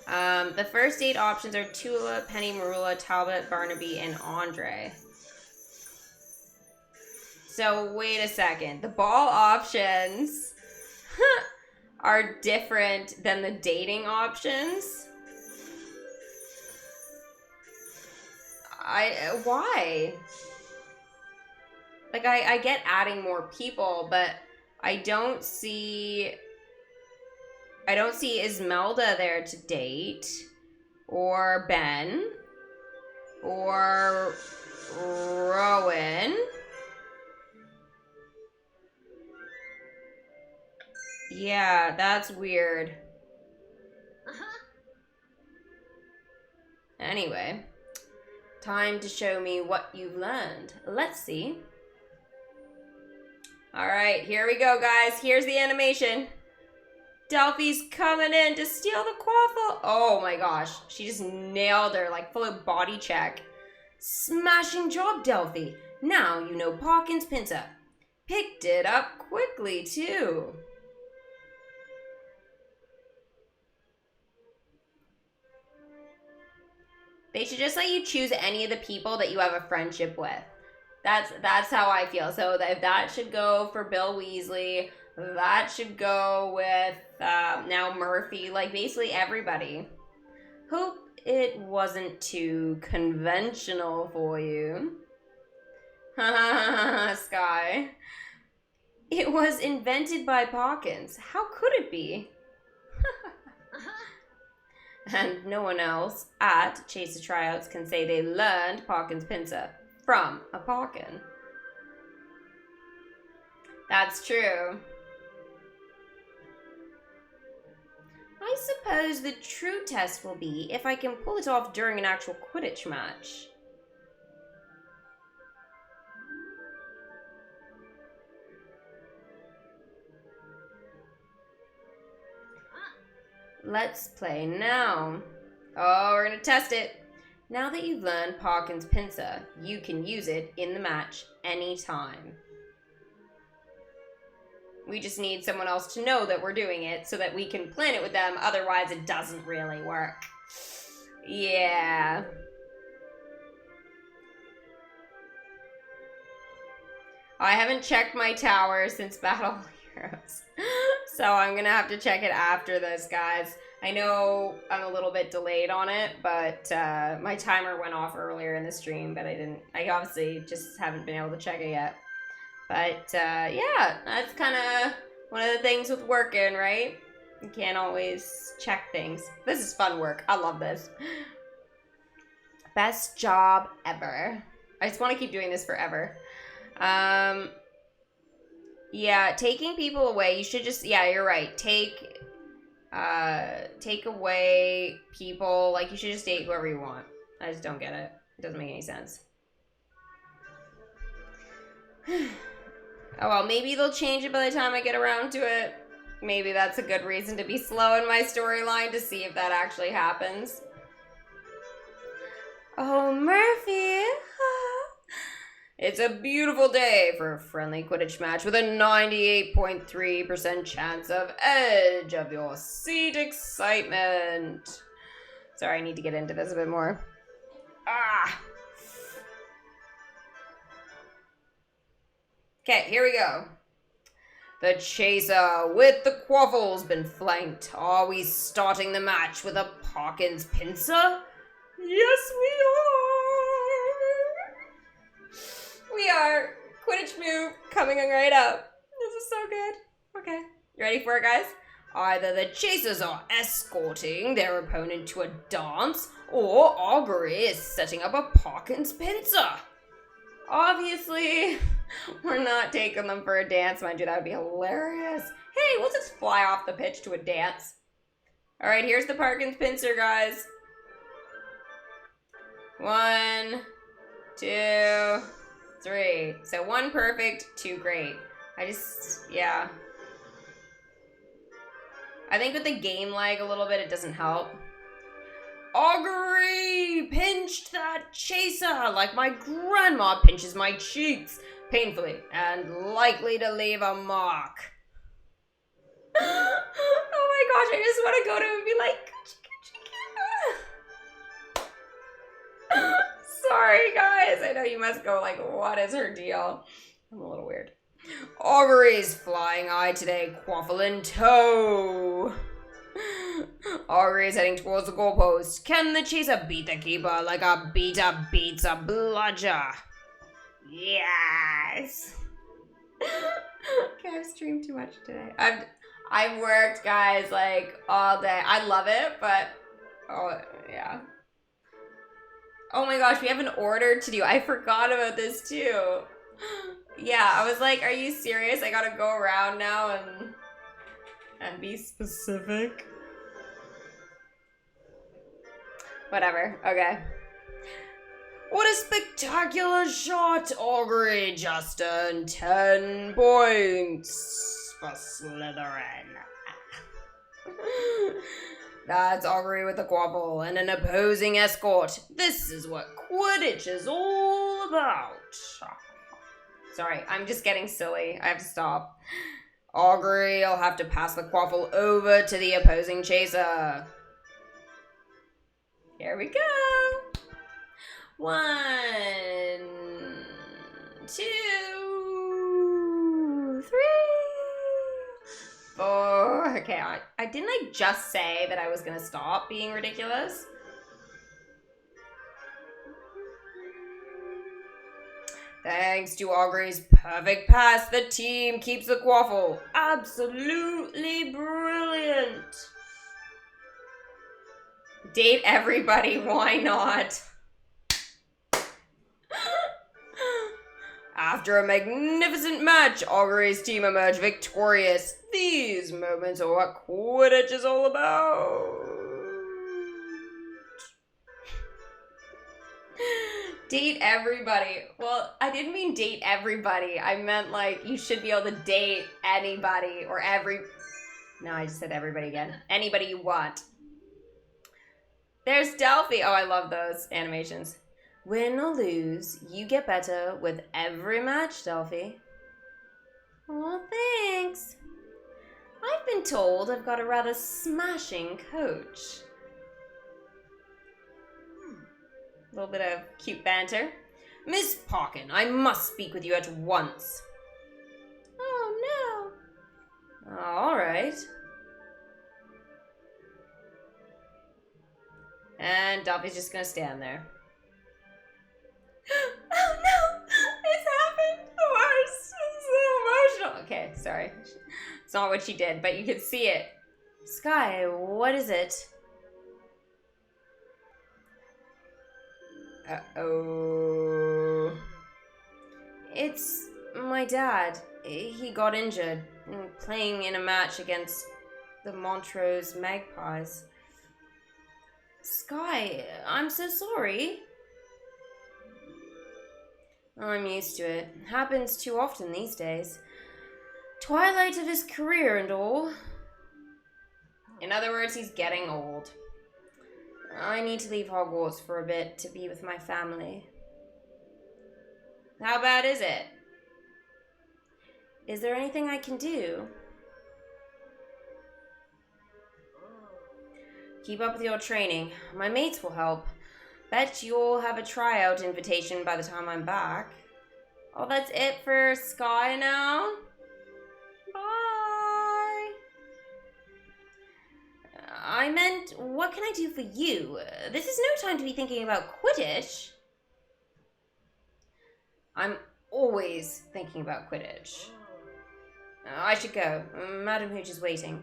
The first 8 options are Tulip, Penny, Marula, Talbot, Barnaby, and Andre. So, wait a second. The ball options are different than the dating options? Why? Like, I get adding more people, but I don't see Esmelda there to date, or Ben, or Rowan. Yeah, that's weird. Anyway. Time to show me what you've learned. Let's see. Alright, here we go, guys. Here's the animation. Delphi's coming in to steal the quaffle. Oh my gosh. She just nailed her, like full of body check. Smashing job, Delphi. Now you know PARKIN'S PINCER. Picked it up quickly, too. They should just let you choose any of the people that you have a friendship with. That's how I feel. So that should go for Bill Weasley. That should go with now Murphy. Like basically everybody. Hope it wasn't too conventional for you. Sky. It was invented by PARKIN'S. How could it be? And no one else at Chase the Tryouts can say they learned PARKIN'S PINCER from a Parkin. That's true. I suppose the true test will be if I can pull it off during an actual Quidditch match. Let's play now. Oh, we're gonna test it. Now that you've learned PARKIN'S PINCER, you can use it in the match anytime. We just need someone else to know that we're doing it so that we can plan it with them, otherwise it doesn't really work. Yeah. I haven't checked my tower since Battle Heroes. So I'm gonna have to check it after this, guys. I know I'm a little bit delayed on it, but my timer went off earlier in the stream, but I obviously just haven't been able to check it yet. But yeah, that's kind of one of the things with working, right? You can't always check things. This is fun work. I love this. Best job ever. I just want to keep doing this forever. Yeah, taking people away, you should just, yeah, you're right. Take away people, like you should just date whoever you want. I just don't get it. It doesn't make any sense. Oh well, maybe they'll change it by the time I get around to it. Maybe that's a good reason to be slow in my storyline to see if that actually happens. Oh, Murphy. It's a beautiful day for a friendly Quidditch match with a 98.3% chance of edge of your seat excitement. Sorry, I need to get into this a bit more. Okay, here we go. The chaser with the quaffles been flanked. Are we starting the match with a PARKIN'S PINCER? Yes, we are. We are. Quidditch move coming right up. This is so good. Okay, you ready for it, guys? Either the chasers are escorting their opponent to a dance, or Augury is setting up a PARKIN'S PINCER. Obviously, we're not taking them for a dance. Mind you, that would be hilarious. Hey, we'll just fly off the pitch to a dance. All right, here's the PARKIN'S PINCER, guys. 1, 2, 3. So 1 perfect, 2 great. Yeah. I think with the game lag a little bit, it doesn't help. Augury pinched that chaser like my grandma pinches my cheeks, painfully and likely to leave a mark. Oh my gosh, I just want to go to him and be like, sorry guys, I know you must go like, what is her deal? I'm a little weird. Augury's flying eye today, quaffle in tow. Augury is heading towards the goalpost. Can the chaser beat the keeper like a beater beats a bludger? Yes. Okay, I've streamed too much today. I've worked, guys, like all day. I love it, but oh yeah. Oh my gosh, we have an order to do. I forgot about this too. Yeah, I was like, are you serious? I gotta go around now and be specific. Whatever, okay. What a spectacular shot, Augury. Just earned 10 points for Slytherin. That's Augury with a quaffle and an opposing escort. This is what Quidditch is all about. Sorry, I'm just getting silly. I have to stop. Augury, I'll have to pass the quaffle over to the opposing chaser. Here we go. 1, 2, 3, 4. Okay, I didn't just say that I was gonna stop being ridiculous? Thanks to Augury's perfect pass, the team keeps the quaffle. Absolutely brilliant. Date everybody, why not? After a magnificent match, Augury's team emerged victorious. These moments are what Quidditch is all about. Date everybody. Well, I didn't mean date everybody. I meant like you should be able to date anybody or No, I just said everybody again. Anybody you want. There's Delphi. Oh, I love those animations. Win or lose, you get better with every match, Delphi. Oh, thanks. I've been told I've got a rather smashing coach. A little bit of cute banter. Miss Parkin, I must speak with you at once. Oh, no. All right. And Delphi's just gonna stand there. Oh no! It's happened! The worst! I'm so emotional! Okay, sorry. It's not what she did, but you can see it. Sky, what is it? Uh-oh. It's my dad. He got injured playing in a match against the Montrose Magpies. Sky, I'm so sorry. I'm used to it. Happens too often these days. Twilight of his career and all. In other words, he's getting old. I need to leave Hogwarts for a bit to be with my family. How bad is it? Is there anything I can do? Keep up with your training. My mates will help. Bet you'll have a tryout invitation by the time I'm back. Oh, that's it for Sky now? Bye! I meant, what can I do for you? This is no time to be thinking about Quidditch. I'm always thinking about Quidditch. I should go. Madam Hooch is waiting.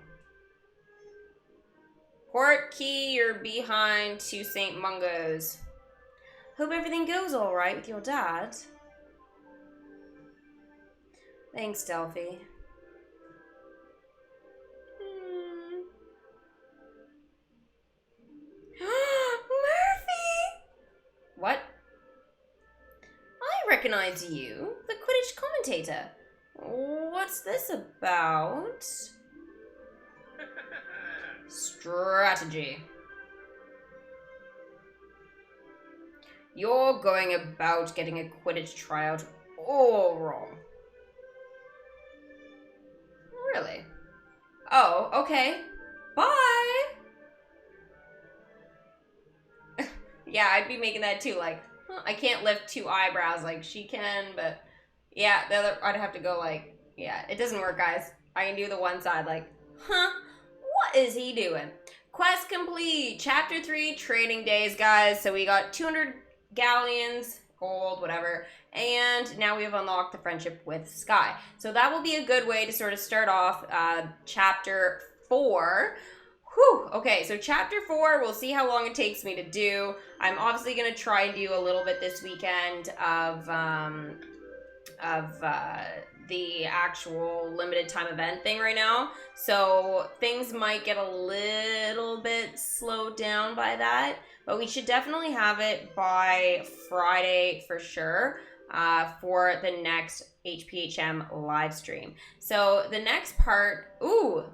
Portkey, you're behind to St. Mungo's. Hope everything goes all right with your dad. Thanks, Delphi. Murphy! What? I recognize you, the Quidditch commentator. What's this about? Strategy. You're going about getting a Quidditch tryout all wrong. Really? Oh, okay. Bye! Yeah, I'd be making that too, like, huh, I can't lift 2 eyebrows like she can, but yeah, the other, I'd have to go like, yeah, it doesn't work, guys. I can do the one side like, huh? What is he doing? Quest complete. Chapter 3, training days, guys. So we got 200 galleons, gold, whatever. And now we have unlocked the friendship with Sky. So that will be a good way to sort of start off chapter 4. Whew. Okay, so chapter 4, we'll see how long it takes me to do. I'm obviously going to try and do a little bit this weekend of the actual limited time event thing right now. So things might get a little bit slowed down by that, but we should definitely have it by Friday for sure for the next HPHM live stream. So the next part,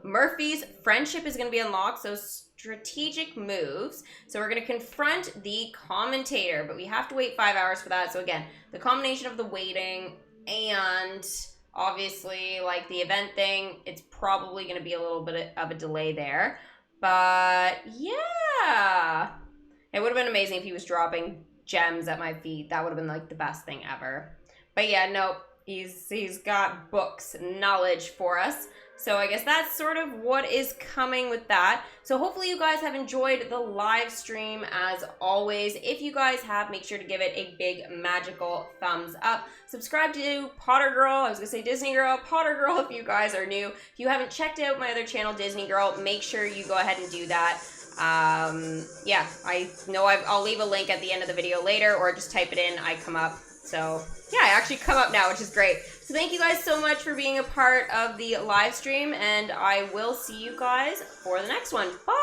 Murphy's friendship is going to be unlocked. So strategic moves. So we're going to confront the commentator, but we have to wait 5 hours for that. So again, the combination of the waiting and obviously like the event thing, it's probably going to be a little bit of a delay there. But yeah, it would have been amazing if he was dropping gems at my feet. That would have been like the best thing ever. But yeah, nope. He's got books, knowledge for us. So I guess that's sort of what is coming with that. So hopefully you guys have enjoyed the live stream as always. If you guys have, make sure to give it a big magical thumbs up. Subscribe to Potter Girl. I was going to say Disney Girl. Potter Girl if you guys are new. If you haven't checked out my other channel, Disney Girl, make sure you go ahead and do that. Yeah, I know I'll leave a link at the end of the video later, or just type it in, I come up. So yeah, I actually come up now, which is great. So thank you guys so much for being a part of the live stream, and I will see you guys for the next one. Bye!